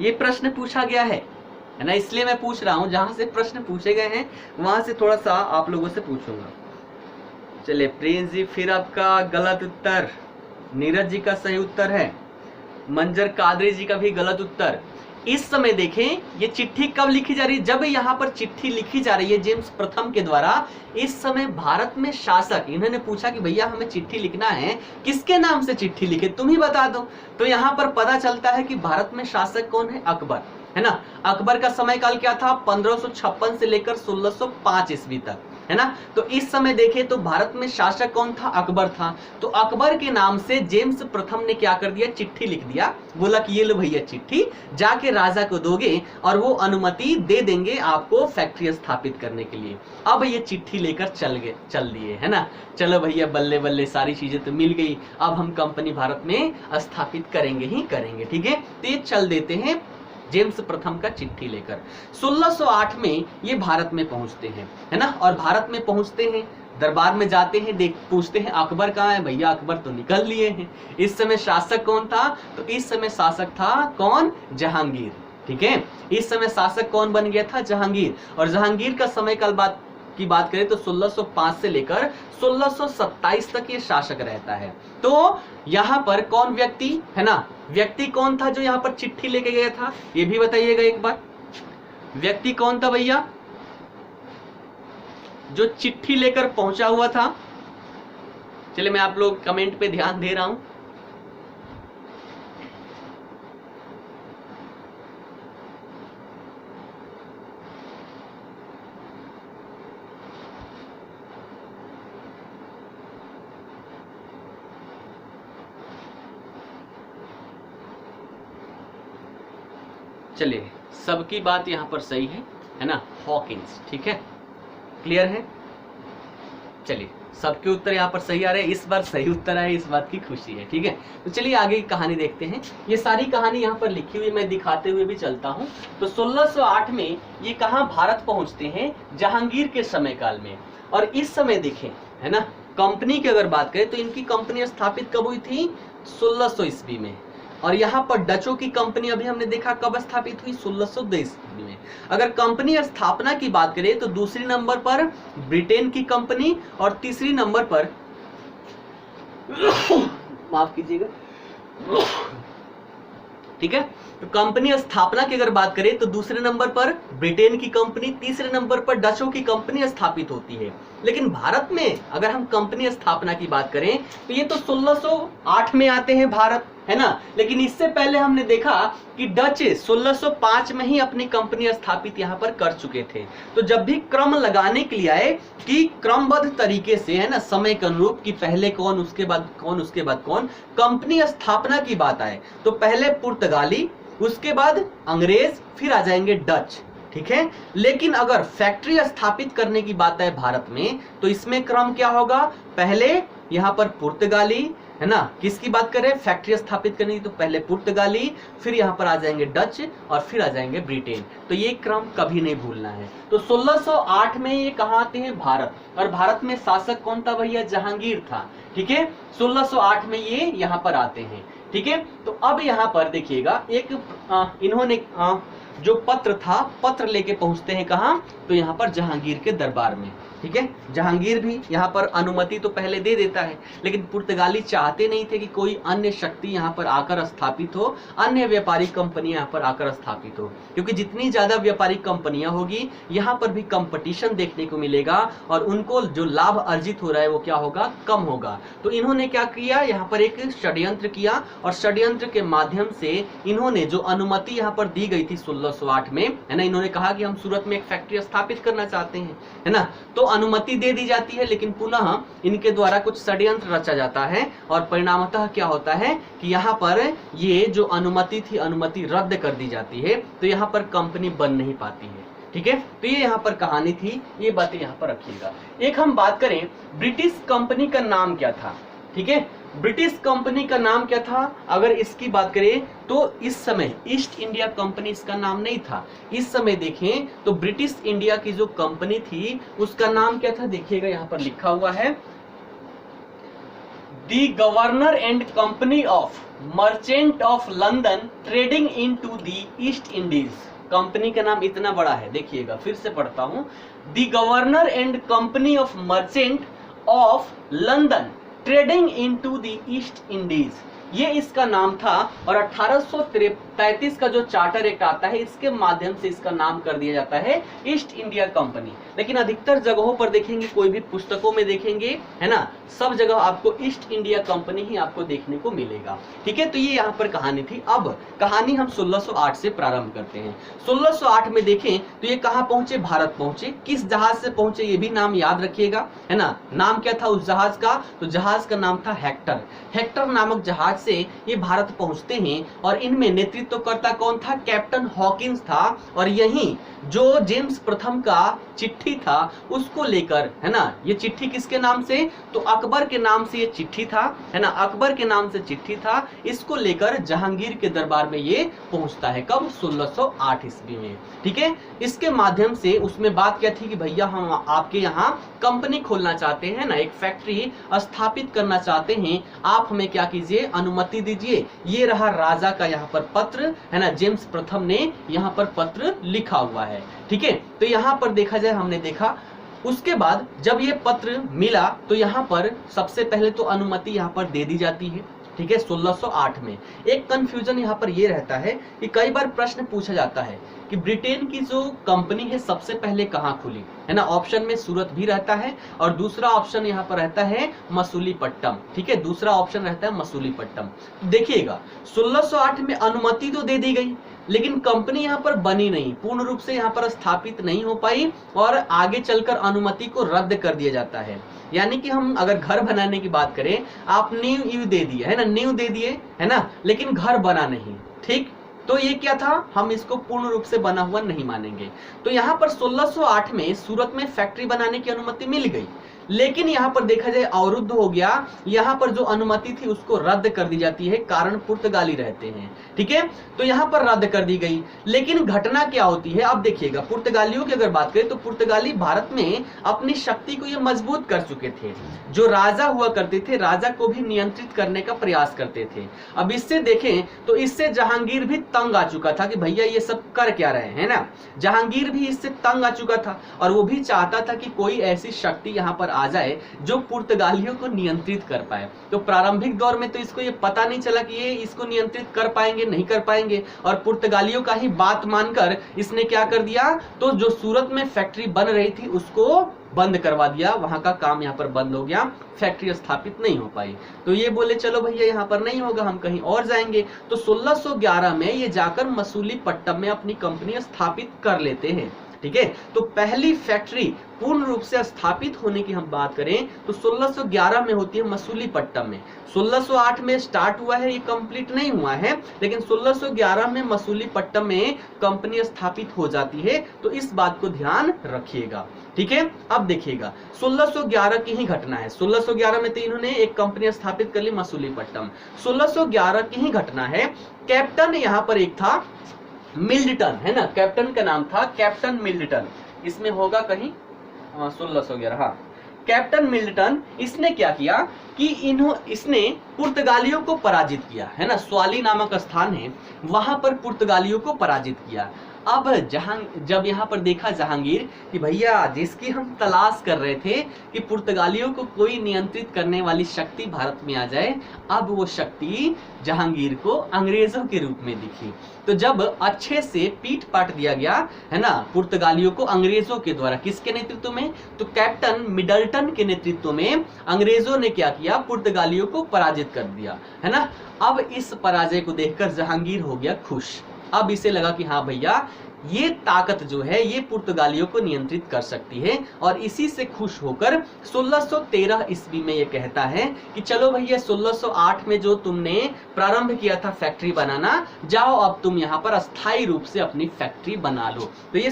ये प्रश्न पूछा गया है ना, इसलिए मैं पूछ रहा हूं, जहां से प्रश्न पूछे गए हैं वहां से थोड़ा सा आप लोगों से पूछूंगा। चलिए प्रिंस जी, फिर आपका गलत उत्तर, नीरज जी का सही उत्तर है, मंजर कादरी जी का भी गलत उत्तर। इस समय देखें ये चिट्ठी कब लिखी जा रही है? जब यहाँ पर चिट्ठी लिखी जा रही है जेम्स प्रथम के द्वारा, इस समय भारत में शासक, इन्होंने पूछा कि भैया हमें चिट्ठी लिखना है, किसके नाम से चिट्ठी लिखे, तुम ही बता दो। तो यहाँ पर पता चलता है कि भारत में शासक कौन है? अकबर, है ना। अकबर का समय काल क्या था? 1556 से लेकर 1605 ईस्वी तक, है ना। तो इस समय देखें तो भारत में शासक कौन था? अकबर था। तो अकबर के नाम से जेम्स प्रथम ने क्या कर दिया? चिट्ठी लिख दिया, बोला कि ये लो भैया चिट्ठी, जाके राजा को दोगे और वो अनुमति दे देंगे आपको फैक्ट्री स्थापित करने के लिए। अब ये चिट्ठी लेकर चल दिए, है ना। चलो भैया बल्ले बल्ले, सारी चीजें तो मिल गई, अब हम कंपनी भारत में स्थापित करेंगे ही करेंगे, ठीक है। तो ये चल देते हैं जेम्स प्रथम का चिट्ठी लेकर। 1608 में ये भारत में पहुंचते हैं, है ना। और भारत में पहुंचते हैं, दरबार में जाते हैं, पूछते हैं अकबर कहाँ है? भैया अकबर तो निकल लिए हैं। इस समय शासक कौन था? तो इस समय शासक था कौन? जहांगीर, ठीक है। इस समय शासक कौन बन गया था? जहांगीर। और जहांगीर का समय काल की बात करें तो 1605 से लेकर 1627 तक ये शासक रहता है। तो यहाँ पर कौन व्यक्ति, है ना, व्यक्ति कौन था जो यहाँ पर चिट्ठी लेके गया था? ये भी बताइएगा एक बार, व्यक्ति कौन था भैया जो चिट्ठी लेकर पहुंचा हुआ था? चलिए मैं आप लोग कमेंट पे ध्यान दे रहा हूं। चलिए सबकी बात यहाँ पर सही है ना, हॉकिंस, ठीक है, क्लियर है। चलिए सबके उत्तर यहाँ पर सही आ रहे हैं, इस बार सही उत्तर आए, इस बात की खुशी है, ठीक है। तो चलिए आगे की कहानी देखते हैं। ये सारी कहानी यहाँ पर लिखी हुई मैं दिखाते हुए भी चलता हूँ। तो 1608 में ये कहाँ भारत पहुँचते हैं? जहांगीर के समय काल में। और इस समय देखें, है ना, कंपनी की अगर बात करें तो इनकी कंपनी स्थापित कब हुई थी? 1600 ईस्वी में। और यहाँ पर डचों की कंपनी अभी हमने देखा कब स्थापित हुई? 1602 ईस्वी में। अगर कंपनी स्थापना की बात करें तो दूसरी नंबर पर ब्रिटेन की कंपनी और तीसरी नंबर पर माफ कीजिएगा, ठीक है। तो कंपनी स्थापना की अगर बात करें तो दूसरे नंबर पर ब्रिटेन की कंपनी, तीसरे नंबर पर डचों की कंपनी स्थापित होती है। लेकिन भारत में अगर हम कंपनी स्थापना की बात करें तो ये तो 1608 में आते हैं भारत, है ना। लेकिन इससे पहले हमने देखा कि डच 1605 में ही अपनी कंपनी स्थापित यहाँ पर कर चुके थे। तो जब भी क्रम लगाने के लिए आए कि क्रमबद्ध तरीके से, है ना, समय के अनुरूप कि पहले कौन, उसके बाद कौन, उसके बाद कौन, कंपनी स्थापना की बात आए तो पहले पुर्तगाली, उसके बाद अंग्रेज, फिर आ जाएंगे डच, ठीक है। लेकिन अगर फैक्ट्री स्थापित करने की बात है भारत में तो इसमें क्रम क्या होगा? पहले यहाँ पर पुर्तगाली, है ना, किसकी बात कर रहे हैं, फैक्ट्री स्थापित करने की, तो पहले पुर्तगाली, फिर यहाँ पर आ जाएंगे डच और फिर आ जाएंगे ब्रिटेन। तो ये क्रम कभी नहीं भूलना है। तो 1608 में ये कहाँ आते हैं, भारत, और भारत में शासक कौन था भैया, जहांगीर था। ठीक है, 1608 में ये यहाँ पर आते हैं। ठीक है, तो अब यहाँ पर देखिएगा एक इन्होंने जो पत्र था, पत्र लेके पहुंचते हैं कहाँ, तो यहाँ पर जहांगीर के दरबार में। ठीक है, जहांगीर भी यहाँ पर अनुमति तो पहले दे देता है, लेकिन पुर्तगाली चाहते नहीं थे कि कोई अन्य शक्ति यहाँ पर आकर स्थापित हो, अन्य व्यापारिक कंपनियां यहाँ पर आकर स्थापित हो, क्योंकि जितनी ज्यादा व्यापारिक कंपनियां होगी यहाँ पर भी कंपटीशन देखने को मिलेगा और उनको जो लाभ अर्जित हो रहा है वो क्या होगा, कम होगा। तो इन्होंने क्या किया, यहाँ पर एक षड्यंत्र किया और षड्यंत्र के माध्यम से इन्होंने जो अनुमति यहाँ पर दी गई थी 1608 में, है ना, इन्होंने कहा कि हम सूरत में एक फैक्ट्री स्थापित करना चाहते हैं, है ना, तो अनुमति दे दी जाती है, लेकिन पुनः इनके द्वारा कुछ षड्यंत्र रचा जाता है और परिणामतः क्या होता है कि यहाँ पर ये जो अनुमति थी, अनुमति रद्द कर दी जाती है, तो यहाँ पर कंपनी बन नहीं पाती है। ठीक है, तो ये यहाँ पर कहानी थी, ये बातें यहाँ पर रखिएगा। एक हम बात करें ब्रिटिश कंपनी का नाम क्या था। ठीक है, ब्रिटिश कंपनी का नाम क्या था, अगर इसकी बात करें तो इस समय ईस्ट इंडिया कंपनी इसका नाम नहीं था। इस समय देखें तो ब्रिटिश इंडिया की जो कंपनी थी उसका नाम क्या था, देखिएगा यहाँ पर लिखा हुआ है, the governor and company of merchant of London trading into the East Indies. Company का नाम इतना बड़ा है, देखिएगा फिर से पढ़ता हूं, the governor and company of merchant of London trading into the East Indies, ये इसका नाम था। और 1833 का जो चार्टर एक्ट आता है, इसके माध्यम से इसका नाम कर दिया जाता है ईस्ट इंडिया कंपनी। लेकिन अधिकतर जगहों पर देखेंगे, कोई भी पुस्तकों में देखेंगे, है ना, सब जगह आपको ईस्ट इंडिया कंपनी ही आपको देखने को मिलेगा। ठीक है, तो ये यहाँ पर कहानी थी। अब कहानी हम 1608 से प्रारंभ करते हैं। 1608 में देखें तो ये कहाँ पहुंचे, भारत पहुंचे। किस जहाज से पहुंचे ये भी नाम याद रखिएगा, है ना, नाम क्या था उस जहाज का, तो जहाज का नाम था हेक्टर। हेक्टर नामक जहाज से ये भारत पहुंचते हैं और इनमें नेतृत्वकर्ता कौन था, कैप्टन हॉकिंस था। और यहीं जो जेम्स प्रथम का चिट्ठी था उसको लेकर, है ना, ये चिट्ठी किसके नाम से, तो अकबर के नाम से ये चिट्ठी था, है ना, अकबर के नाम से चिट्ठी था। इसको लेकर जहांगीर के दरबार में ये पहुंचता है, कब, 1608 ईस्वी में। ठीक है, इसके माध्यम से उसमें बात क्या थी कि भैया हम आपके यहाँ कंपनी खोलना चाहते हैं ना, एक फैक्ट्री स्थापित करना चाहते हैं, आप हमें क्या कीजिए, अनुमति दीजिए। ये रहा राजा का यहाँ पर पत्र, है ना, जेम्स प्रथम ने यहाँ पर पत्र लिखा हुआ है। ठीक है, तो यहाँ पर देखा जाए, हमने देखा उसके बाद जब ये पत्र मिला तो यहाँ पर सबसे पहले तो अनुमति यहाँ पर दे दी जाती है। ठीक है, 1608 में एक कंफ्यूजन यहाँ पर ये रहता है कि कई बार प्रश्न पूछा जाता है कि ब्रिटेन की जो कंपनी है सबसे पहले कहाँ खुली, है ना, ऑप्शन में सूरत भी रहता है और दूसरा ऑप्शन यहाँ पर रहता है मसूलीपट्टम। ठीक है, दूसरा ऑप्शन रहता है मसूलीपट्टम। देखिएगा 1608 में अनुमति तो दे दी गई, लेकिन कंपनी यहाँ पर बनी नहीं, पूर्ण रूप से यहाँ पर स्थापित नहीं हो पाई और आगे चलकर अनुमति को रद्द कर दिया जाता है। यानी कि हम अगर घर बनाने की बात करें, आप नींव दे दिए, है ना, नींव दे दिए, है ना, लेकिन घर बना नहीं। ठीक, तो ये क्या था, हम इसको पूर्ण रूप से बना हुआ नहीं मानेंगे। तो यहाँ पर 1608 में सूरत में फैक्ट्री बनाने की अनुमति मिल गई, लेकिन यहाँ पर देखा जाए अवरुद्ध हो गया। यहाँ पर जो अनुमति थी उसको रद्द कर दी जाती है, कारण पुर्तगाली रहते हैं। ठीक है, तो यहाँ पर रद्द कर दी गई। लेकिन घटना क्या होती है, अब देखिएगा, पुर्तगालियों की अगर बात करें तो पुर्तगाली भारत में अपनी शक्ति को ये मजबूत कर चुके थे। जो राजा हुआ करते थे, राजा को भी नियंत्रित करने का प्रयास करते थे। अब इससे देखें तो इससे जहांगीर भी तंग आ चुका था कि भैया ये सब कर क्या रहे हैं ना, जहांगीर भी इससे तंग आ चुका था और वो भी चाहता था कि कोई ऐसी शक्ति यहाँ पर आ जाए जो पुर्तगालियों को नियंत्रित कर पाए। तो प्रारंभिक दौर में तो इसको ये पता नहीं चला कि ये इसको नियंत्रित कर पाएंगे नहीं कर पाएंगे, और पुर्तगालियों का ही बात मानकर इसने क्या कर दिया, तो जो सूरत में फैक्ट्री बन रही थी उसको बंद करवा दिया, वहां का काम यहाँ पर बंद हो गया, फैक्ट्री स्थापित नहीं हो पाई। तो ये बोले चलो भैया यहाँ पर नहीं होगा, हम कहीं और जाएंगे। तो 1611 में ये जाकर मसूलीपट्टम में अपनी कंपनी स्थापित कर लेते हैं। ठीक है। तो पहली फैक्ट्री पूर्ण रूप से स्थापित होने की हम बात करें तो 1611 में होती है मसूलीपट्टनम में। 1608 में स्टार्ट हुआ है, ये कंप्लीट नहीं हुआ है, लेकिन 1611 में मसूलीपट्टनम में कंपनी स्थापित हो जाती है। तो इस बात को ध्यान रखिएगा, ठीक है। अब देखिएगा 1611 की ही घटना है। 1611 में तो इन्होंने एक कंपनी स्थापित कर ली मसूलीपट्टनम। 1611 की ही घटना है। कैप्टन यहाँ पर एक था मिल्टन, है ना, कैप्टन का नाम था कैप्टन मिल्टन। इसमें होगा कहीं 1611, हाँ, कैप्टन मिल्टन। इसने क्या किया कि इसने पुर्तगालियों को पराजित किया, है ना, स्वाली नामक स्थान है, वहां पर पुर्तगालियों को पराजित किया। अब जब यहाँ पर देखा जहांगीर कि भैया जिसकी हम तलाश कर रहे थे कि पुर्तगालियों को कोई नियंत्रित करने वाली शक्ति भारत में आ जाए, अब वो शक्ति जहांगीर को अंग्रेजों के रूप में दिखी। तो जब अच्छे से पीठ पाट दिया गया, है ना, पुर्तगालियों को अंग्रेजों के द्वारा, किसके नेतृत्व में, तो कैप्टन मिडल्टन के नेतृत्व में अंग्रेजों ने क्या किया, पुर्तगालियों को पराजित कर दिया, है ना। अब इस पराजय को देखकर जहांगीर हो गया खुश। अब इसे लगा कि हाँ भैया ये ताकत जो है ये पुर्तगालियों को नियंत्रित कर सकती है, और इसी से खुश होकर 1613 ईस्वी में ये कहता है कि चलो भैया 1608 में जो तुमने प्रारंभ किया था फैक्ट्री बनाना, जाओ अब तुम यहाँ पर अस्थायी रूप से अपनी फैक्ट्री बना लो। तो ये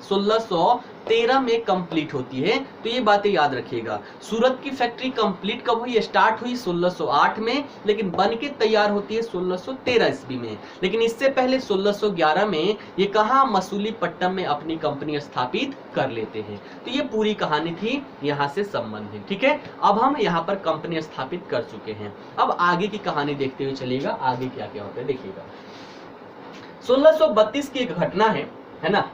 1613 में कंप्लीट होती है। तो ये बातें याद रखिएगा। सूरत की फैक्ट्री कंप्लीट कब हुई, स्टार्ट हुई 1608 में, लेकिन बन के तैयार होती है 1613 ईस्वी में। लेकिन इससे पहले 1611 में ये कहाँ, मसूलीपट्टनम में अपनी कंपनी स्थापित कर लेते हैं। तो ये पूरी कहानी थी यहाँ से संबंधित, ठीक है। अब हम यहाँ पर कंपनी स्थापित कर चुके हैं। अब आगे की कहानी देखते हुए चलिएगा, आगे क्या क्या होता है देखिएगा। 1632 की एक घटना है ना,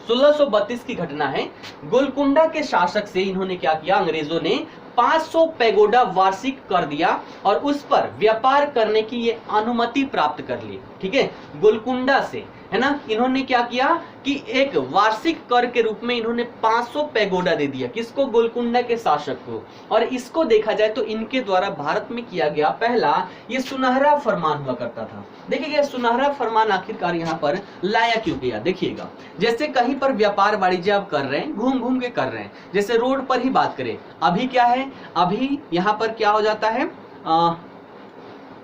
1632 की घटना है। गोलकुंडा के शासक से इन्होंने क्या किया, अंग्रेजों ने 500 पैगोडा वार्षिक कर दिया और उस पर व्यापार करने की ये अनुमति प्राप्त कर ली, ठीक है, गोलकुंडा से, है ना। इन्होंने क्या किया कि एक वार्षिक कर के रूप में इन्होंने 500 पैगोडा दे दिया, किसको, गोलकुंडा के शासक को। और इसको देखा जाए तो इनके द्वारा भारत में किया गया पहला ये सुनहरा फरमान हुआ करता था। देखिएगा सुनहरा फरमान आखिरकार यहाँ पर लाया क्यों गया, देखिएगा। जैसे कहीं पर व्यापार वाणिज्य आप कर रहे हैं, घूम घूम के कर रहे हैं, जैसे रोड पर ही बात करें, अभी क्या है, अभी यहाँ पर क्या हो जाता है,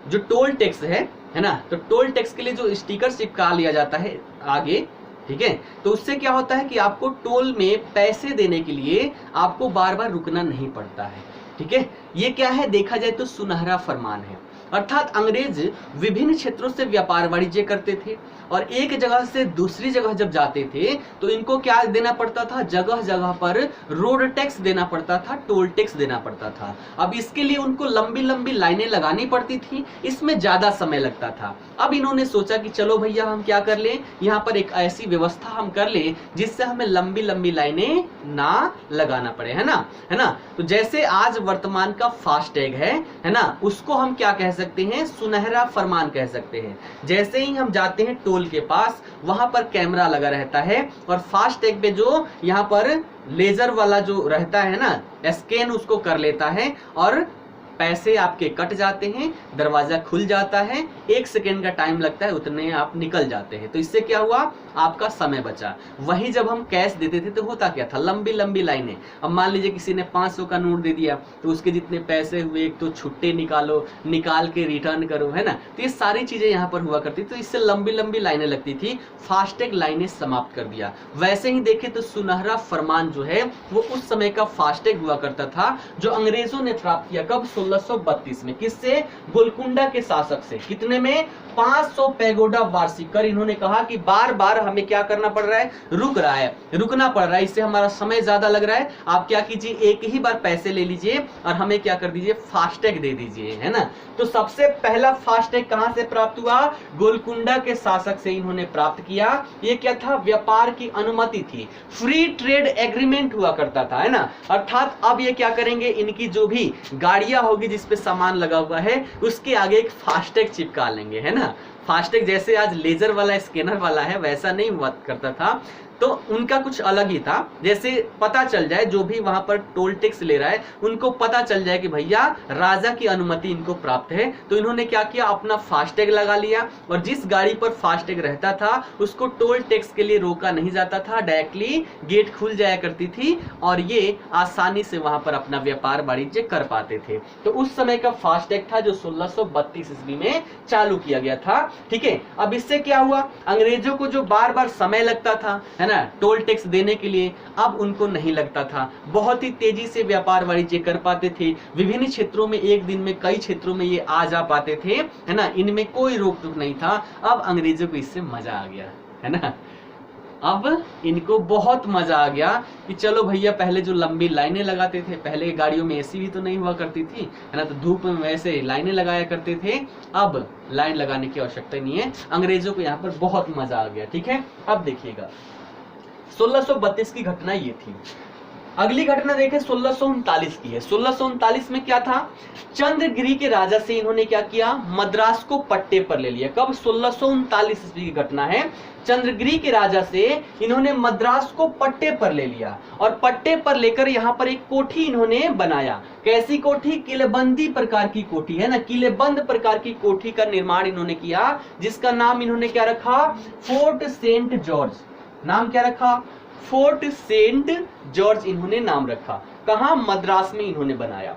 जो टोल टैक्स है ना, तो टोल टैक्स के लिए जो स्टिकर चिपका लिया जाता है आगे, ठीक है, तो उससे क्या होता है कि आपको टोल में पैसे देने के लिए आपको बार बार रुकना नहीं पड़ता है, ठीक है। ये क्या है, देखा जाए तो सुनहरा फरमान है। अर्थात अंग्रेज विभिन्न क्षेत्रों से व्यापार वाणिज्य करते थे और एक जगह से दूसरी जगह जब जाते थे तो इनको क्या देना पड़ता था, जगह जगह पर रोड टैक्स देना पड़ता था, टोल टैक्स देना पड़ता था। अब इसके लिए उनको लंबी लंबी लाइनें लगानी पड़ती थी, इसमें ज्यादा समय लगता था। अब इन्होंने सोचा कि चलो भैया हम क्या कर लें, यहाँ पर एक ऐसी व्यवस्था हम कर लें जिससे हमें लंबी लंबी लाइनें ना लगाना पड़े, है ना। तो जैसे आज वर्तमान का फास्टैग है ना, उसको हम क्या कह सकते हैं, सुनहरा फरमान कह सकते हैं। जैसे ही हम जाते हैं टोल के पास, वहां पर कैमरा लगा रहता है और फास्टैग पे जो यहाँ पर लेजर वाला जो रहता है ना, स्कैन उसको कर लेता है और पैसे आपके कट जाते हैं, दरवाजा खुल जाता है, 1 सेकेंड का टाइम लगता है, उतने आप निकल जाते हैं। तो इससे क्या हुआ, आपका समय बचा। वही जब हम कैश देते थे तो होता क्या था, लंबी लंबी लाइनें। अब मान लीजिए किसी ने 500 का नोट दे दिया तो उसके जितने पैसे हुए, एक तो छुट्टे निकालो, निकाल के रिटर्न करो, है ना। तो ये सारी चीजें यहाँ पर हुआ करती, तो इससे लंबी लंबी लाइनें लगती थी। फास्टैग लाइनें समाप्त कर दिया। वैसे ही देखें तो सुनहरा फरमान जो है वो उस समय का फास्टैग हुआ करता था, जो अंग्रेजों ने प्राप्त किया कब, 1632 में। किससे, गोलकुंडा के शासक से। कितने में, 500 पैगोडा वार्षिक कर। इन्होंने कहा कि बार बार हमें क्या करना पड़ रहा है, रुकना पड़ रहा है, इससे हमारा समय ज्यादा लग रहा है। आप क्या कीजिए, एक ही बार पैसे ले लीजिए और हमें क्या कर दीजिए, फास्टैग दे दीजिए, है ना। तो सबसे पहला फास्टैग कहां से प्राप्त हुआ, गोलकुंडा के शासक से इन्होंने प्राप्त किया। ये क्या था, व्यापार की अनुमति थी, फ्री ट्रेड एग्रीमेंट हुआ करता था, है ना। अर्थात अब ये क्या करेंगे, इनकी जो भी गाड़ियां होगी जिसपे सामान लगा हुआ है उसके आगे एक फास्टैग चिपका लेंगे, है ना। फास्टैग जैसे आज लेजर वाला स्कैनर वाला है वैसा नहीं हुआ करता था। तो उनका कुछ अलग ही था। जैसे पता चल जाए जो भी वहां पर टोल टैक्स ले रहा है उनको पता चल जाए कि भैया राजा की अनुमति इनको प्राप्त है, तो इन्होंने क्या किया, अपना फास्टैग लगा लिया और जिस गाड़ी पर फास्टैग रहता था उसको टोल टैक्स के लिए रोका नहीं जाता था, डायरेक्टली गेट खुल जाया करती थी और ये आसानी से वहां पर अपना व्यापार वाणिज्य कर पाते थे। तो उस समय का फास्टैग था जो 1632 ईस्वी में चालू किया गया था। ठीक है, अब इससे क्या हुआ, अंग्रेजों को जो बार बार समय लगता था है ना टोल टैक्स देने के लिए, अब उनको नहीं लगता था, बहुत ही तेजी से व्यापार वाणिज्य कर पाते थे। विभिन्न क्षेत्रों में एक दिन में कई क्षेत्रों में ये आ जा पाते थे है ना, इनमें कोई रोक टोक नहीं था। अब अंग्रेजों को इससे मजा आ गया है ना, अब इनको बहुत मजा आ गया कि चलो भैया पहले जो लंबी लाइनें लगाते थे, पहले गाड़ियों में एसी भी तो नहीं हुआ करती थी है ना, तो धूप में वैसे लाइनें लगाया करते थे, अब लाइन लगाने की आवश्यकता नहीं है। अंग्रेजों को यहाँ पर बहुत मजा आ गया। ठीक है, अब देखिएगा 1632 की घटना ये थी। अगली घटना देखें 1639 की है। 1639 में क्या था, चंद्रगिरी के राजा से इन्होंने क्या किया, मद्रास को पट्टे पर ले लिया। कब, 1639 ईस्वी की घटना है। चंद्रगिरी के राजा से इन्होंने मद्रास को पट्टे पर ले लिया और पट्टे पर लेकर यहाँ पर एक कोठी इन्होंने बनाया। कैसी कोठी, किलेबंदी प्रकार की कोठी है ना, किलेबंद प्रकार की कोठी का निर्माण इन्होंने किया, जिसका नाम इन्होंने क्या रखा, फोर्ट सेंट जॉर्ज। नाम क्या रखा, फोर्ट सेंट जॉर्ज इन्होंने नाम रखा। कहां, मद्रास में इन्होंने बनाया।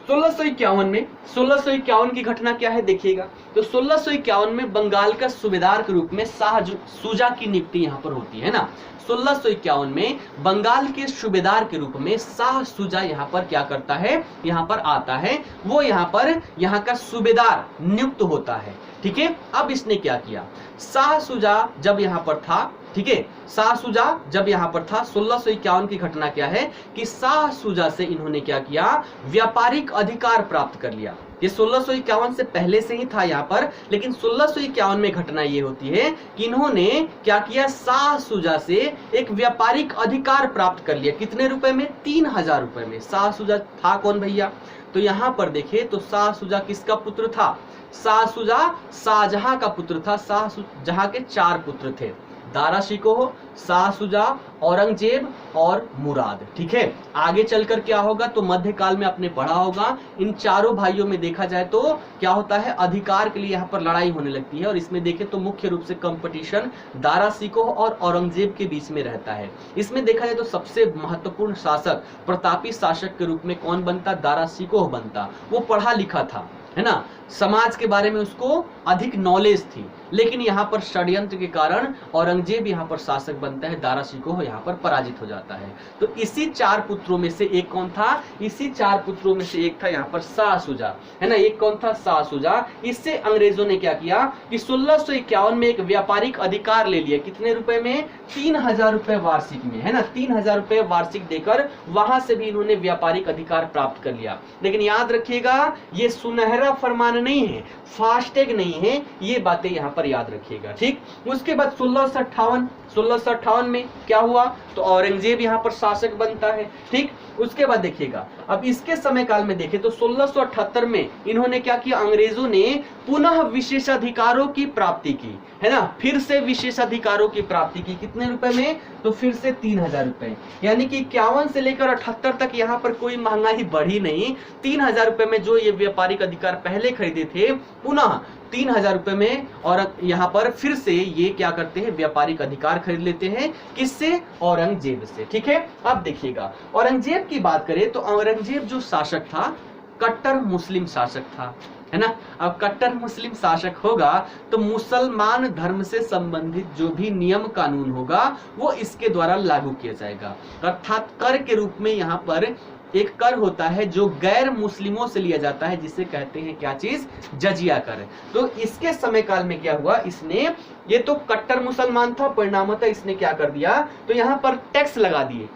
1651 में, 1651 की घटना क्या है देखिएगा, तो 1651 में बंगाल का सूबेदार के रूप में शाह शुजा की नियुक्ति यहाँ पर होती है ना। 1651 में बंगाल के सूबेदार के रूप में शाह शुजा यहाँ पर क्या करता है, यहाँ पर आता है, वो यहाँ पर यहाँ का सूबेदार नियुक्त होता है। ठीक है, अब इसने क्या किया, शाह शुजा जब यहाँ पर था, ठीक है, शाह शुजा जब यहाँ पर था, 1651 की घटना क्या है कि शाह शुजा से इन्होंने क्या किया, व्यापारिक अधिकार प्राप्त कर लिया। ये 1651 से पहले से ही था यहाँ पर, लेकिन 1651 में घटना ये होती है कि इन्होंने क्या किया, शाह शुजा से एक व्यापारिक अधिकार प्राप्त कर लिया। कितने रुपए में, 3000 रुपए में। शाह शुजा था कौन भैया, तो यहाँ पर देखे तो शाह शुजा किसका पुत्र था, शाह शुजा शाहजहां का पुत्र था। शाहजहां के 4 पुत्र थे, दारा शिकोह, शाह शुजा, औरंगजेब और मुराद। ठीक है, आगे चलकर क्या होगा, तो मध्यकाल में आपने पढ़ा होगा, इन चारों भाइयों में देखा जाए तो क्या होता है, अधिकार के लिए यहाँ पर लड़ाई होने लगती है और इसमें देखें तो मुख्य रूप से कंपटीशन दारा शिकोह और औरंगजेब के बीच में रहता है। इसमें देखा जाए तो सबसे महत्वपूर्ण शासक, प्रतापी शासक के रूप में कौन बनता, दारा शिकोह बनता। वो पढ़ा लिखा था है ना, समाज के बारे में उसको अधिक नॉलेज थी, लेकिन यहाँ पर षड्यंत्र के कारण औरंगजेब यहाँ पर शासक बनता है, दारा शिकोह यहाँ पर पराजित हो जाता है। तो इसी 4 पुत्रों में से एक कौन था, इसी 4 पुत्रों में से एक था यहाँ पर शाह शुजा है ना, एक कौन था, शाह शुजा। इससे अंग्रेजों ने क्या किया कि 1651 में एक व्यापारिक अधिकार ले लिया। कितने रुपए में, 3000 रुपए वार्षिक में है ना, 3000 रुपए वार्षिक देकर वहां से भी इन्होंने व्यापारिक अधिकार प्राप्त कर लिया। लेकिन याद रखिएगा ये सुनहरा फरमान नहीं है, फास्टैग नहीं है, ये बातें यहाँ पर याद रखिएगा। ठीक, उसके बाद 1658 में क्या हुआ, तो औरंगजेब यहाँ पर शासक बनता है। ठीक, उसके बाद देखिएगा, अब इसके समय काल में देखें तो 1678 में इन्होंने क्या किया, अंग्रेजों ने पुनः विशेषाधिकारों की प्राप्ति की है ना, फिर से विशेषाधिकारों की प्राप्ति की। कितने रुपए में, तो फिर से 3000 रुपए, यानी कि 51 से लेकर 78 तक यहाँ पर कोई महंगाई बढ़ी नहीं। 3000 रुपए में जो ये व्यापारिक अधिकार पहले खरीदे थे, पुनः 3000 रुपए में और यहाँ पर फिर से ये क्या करते हैं, व्यापारिक अधिकार खरीद लेते हैं। किससे, औरंगजेब से। ठीक है, अब देखिएगा औरंगजेब की बात करें तो औरंगजेब जो शासक था, कट्टर मुस्लिम शासक था है ना। अब कट्टर मुस्लिम शासक होगा तो मुसलमान धर्म से संबंधित जो भी नियम कानून होगा वो इसके द्वारा लागू किया जाएगा। अर्थात कर के रूप में यहाँ पर एक कर होता है जो गैर मुस्लिमों से लिया जाता है, जिसे कहते हैं क्या चीज, जजिया कर। तो इसके समय काल में क्या हुआ, इसने, ये तो कट्टर मुसलमान था, परिणामतः इसने क्या कर दिया, तो यहाँ पर टैक्स लगा दिए।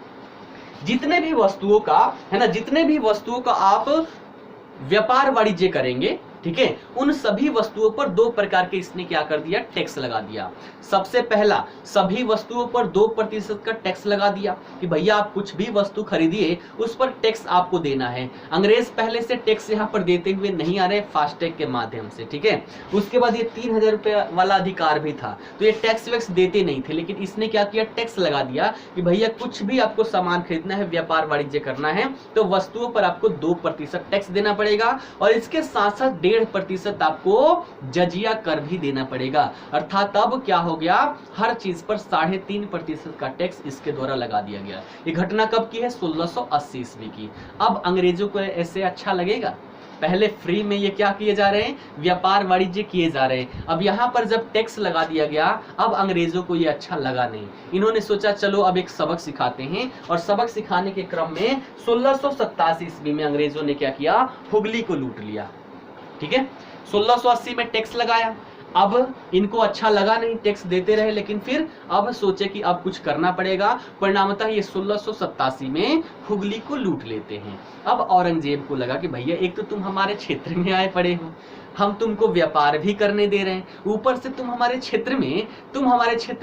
जितने भी वस्तुओं का है ना, जितने भी वस्तुओं का आप व्यापार वाणिज्य करेंगे, ठीक है, उन सभी वस्तुओं पर 2 प्रकार के इसने क्या कर दिया, टैक्स लगा दिया। सबसे पहला, सभी वस्तुओं पर 2% का टैक्स लगा दिया कि भैया आप कुछ भी वस्तु खरीदिए उस पर टैक्स आपको देना है। अंग्रेज पहले से टैक्स यहाँ पर देते हुए नहीं आ रहे फास्टैग के माध्यम से, ठीक है। उसके बाद ये 3000 रुपये वाला अधिकार भी था, तो ये टैक्स वैक्स देते नहीं थे, लेकिन इसने क्या किया, टैक्स लगा दिया कि भैया कुछ भी आपको सामान खरीदना है, व्यापार वाणिज्य करना है, तो वस्तुओं पर आपको 2% टैक्स देना पड़ेगा और इसके साथ साथ 1.5% आपको जजिया कर भी देना पड़ेगा। अर्थात अब क्या हो गया, हर चीज पर 3.5% का टैक्स इसके द्वारा लगा दिया गया। ये घटना कब की है, 1680 ईस्वी की। अब अंग्रेजों को ऐसे अच्छा लगेगा, पहले फ्री में ये क्या किए जा रहे हैं, व्यापार वाणिज्य किए जा रहे हैं। अब यहाँ पर जब टैक्स लगा दिया गया, अब अंग्रेजों को ये अच्छा लगा नहीं। इन्होंने सोचा चलो अब एक सबक सिखाते हैं, और सबक सिखाने के क्रम में 1687 ईस्वी में अंग्रेजों ने क्या किया, हुगली को लूट लिया, ठीक है। 1680 में टैक्स लगाया, अब इनको अच्छा लगा नहीं, टैक्स देते रहे, लेकिन फिर अब सोचे कि अब कुछ करना पड़ेगा। परिणामतः ये 1687 में हुगली को लूट लेते हैं। अब औरंगजेब को लगा कि भैया एक तो तुम हमारे क्षेत्र में आए पड़े हो, हम तुमको व्यापार भी करने दे रहे हैं, ऊपर से तुम हमारे क्षेत्र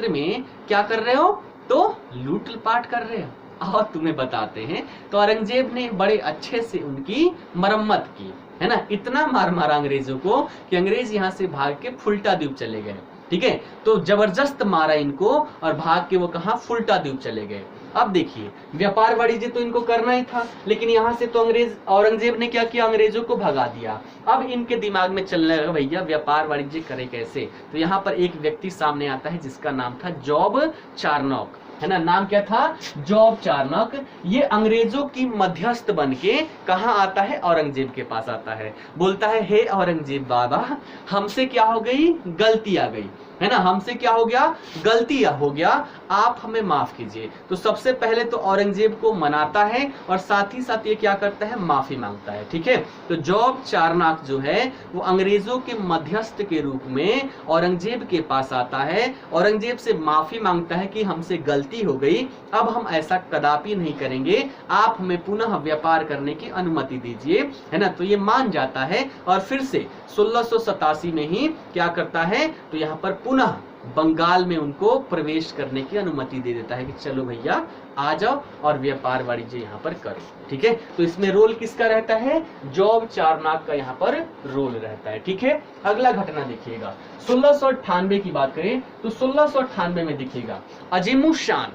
में क्या कर रहे हो, तो लूटपाट कर रहे हो, और तुम्हें बताते हैं। तो औरंगजेब ने बड़े अच्छे से उनकी मरम्मत की, है ना। इतना मार मारा अंग्रेजों को कि अंग्रेज यहाँ से भाग के फुल्टा द्वीप चले गए, ठीक है। तो जबरदस्त मारा इनको और भाग के वो कहा, फुल्टा द्वीप चले गए। अब देखिए, व्यापार वाणिज्य तो इनको करना ही था, लेकिन यहाँ से तो औरंगजेब ने क्या किया, अंग्रेजों को भगा दिया। अब इनके दिमाग में चलने लगा भैया व्यापार वाणिज्य करे कैसे। तो यहाँ पर एक व्यक्ति सामने आता है जिसका नाम था जॉब चार्नॉक, है ना। नाम क्या था, जॉब चार्नॉक। ये अंग्रेजों की मध्यस्थ बनके कहाँ आता है, औरंगजेब के पास आता है। बोलता है, हे औरंगजेब बाबा, हमसे क्या हो गई, गलती आ गई, है ना, हमसे क्या हो गया, गलती हो गया, आप हमें माफ कीजिए। तो सबसे पहले तो औरंगजेब को मनाता है और साथ ही साथ ये क्या करता है, माफी मांगता है, ठीक है। तो जॉब चार्नॉक जो है वो अंग्रेजों के मध्यस्थ के रूप में औरंगजेब के पास आता है, औरंगजेब से माफी मांगता है कि हमसे गलती हो गई, अब हम ऐसा कदापि नहीं करेंगे, आप हमें पुनः व्यापार करने की अनुमति दीजिए, है ना। तो ये मान जाता है और फिर से 1687 में ही क्या करता है, तो यहाँ पर पुनः बंगाल में उनको प्रवेश करने की अनुमति दे देता है कि चलो भैया आ जाओ और व्यापार वाणिज्य यहाँ पर करो, ठीक है। तो इसमें रोल किसका रहता है, जॉब चार्नॉक का यहाँ पर रोल रहता है, ठीक है। अगला घटना देखिएगा, 1698 की बात करें तो 1698 में दिखेगा अजीमुशान,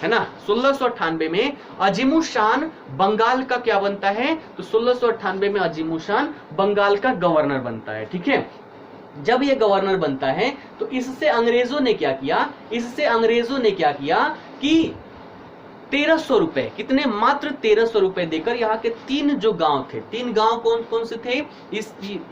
है ना। 1698 में अजीमुशान बंगाल का क्या बनता है, तो 1698 में अजीमुशान बंगाल का गवर्नर बनता है, ठीक है। जब ये गवर्नर बनता है तो इससे अंग्रेजों ने क्या किया, कि 1300 रुपए, कितने, मात्र 1300 रुपए देकर यहाँ के 3 जो गांव थे, 3 गांव कौन कौन से थे,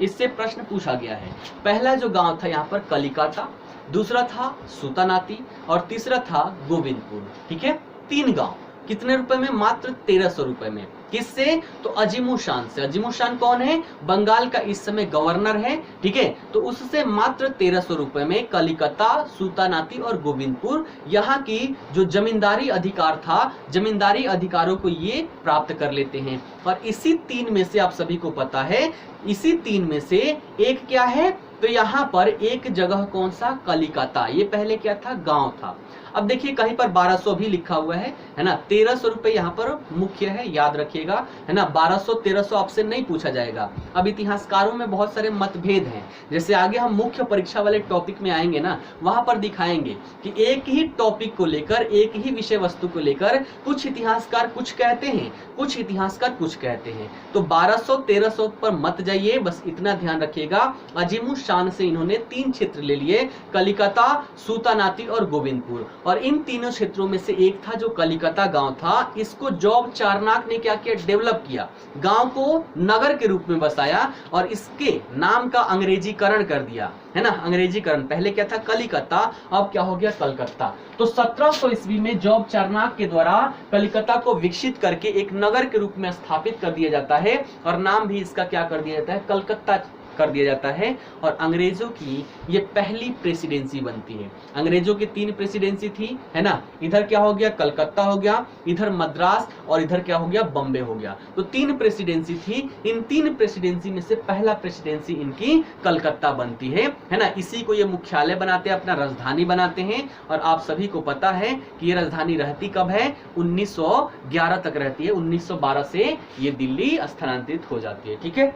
इससे प्रश्न पूछा गया है। पहला जो गांव था यहाँ पर कलिकाता, दूसरा था सूतानाती और तीसरा था गोविंदपुर, ठीक है। 3 गांव कितने रुपए में, मात्र 1300 रुपए में। किससे, तो अजीमुशान से। अजीमुशान कौन है, बंगाल का इस समय गवर्नर है, ठीक है। तो उससे मात्र 1300 रुपए में कलिकता, सूतानाती और गोविंदपुर, यहाँ की जो जमींदारी अधिकार था, जमींदारी अधिकारों को ये प्राप्त कर लेते हैं। और इसी 3 में से आप सभी को पता है, इसी 3 में से एक क्या है, तो यहाँ पर एक जगह कौन सा, कलिकता, ये पहले क्या था, गांव था। अब देखिए कहीं पर 1200 भी लिखा हुआ है ना। 1300 रुपए यहाँ पर मुख्य है, याद रखिएगा, है ना। 1200 1300 आपसे नहीं पूछा जाएगा। अब इतिहासकारों में बहुत सारे मतभेद हैं, जैसे आगे हम मुख्य परीक्षा वाले टॉपिक में आएंगे ना, वहां पर दिखाएंगे कि एक ही टॉपिक को लेकर, एक ही विषय वस्तु को लेकर कुछ इतिहासकार कुछ कहते हैं, कुछ इतिहासकार कुछ कहते हैं। तो 1200 1300 पर मत जाइए, बस इतना ध्यान रखिएगा। अजीमुशान से इन्होंने 3 क्षेत्र ले लिए, कलिकता, सूतानाती और गोविंदपुर, और इन तीनों क्षेत्रों में से एक था जो कलिकता गांव था, इसको जॉब चार्नॉक ने क्या किया, डेवलप किया, गांव को नगर के रूप में बसाया और इसके नाम का अंग्रेजीकरण कर दिया, है ना। अंग्रेजीकरण, पहले क्या था, कलिकता, अब क्या हो गया, कलकत्ता। तो 1700 ईस्वी में जॉब चार्नॉक के द्वारा कलिकता को विकसित करके एक नगर के रूप में स्थापित कर दिया जाता है और नाम भी इसका क्या कर दिया जाता है, कलकत्ता कर दिया जाता है और अंग्रेजों की ये पहली प्रेसिडेंसी बनती है। अंग्रेजों की 3 प्रेसिडेंसी थी, है ना, इधर क्या हो गया, कलकत्ता हो गया, इधर मद्रास और इधर क्या हो गया, बॉम्बे हो गया। तो 3 प्रेसिडेंसी थी, इन 3 प्रेसिडेंसी में से पहला प्रेसिडेंसी इनकी कलकत्ता बनती है ना। इसी को ये मुख्यालय बनाते हैं, अपना राजधानी बनाते हैं। और आप सभी को पता है कि ये राजधानी रहती कब है, 1911 तक रहती है। 1912 से ये दिल्ली स्थानांतरित हो जाती है। ठीक है,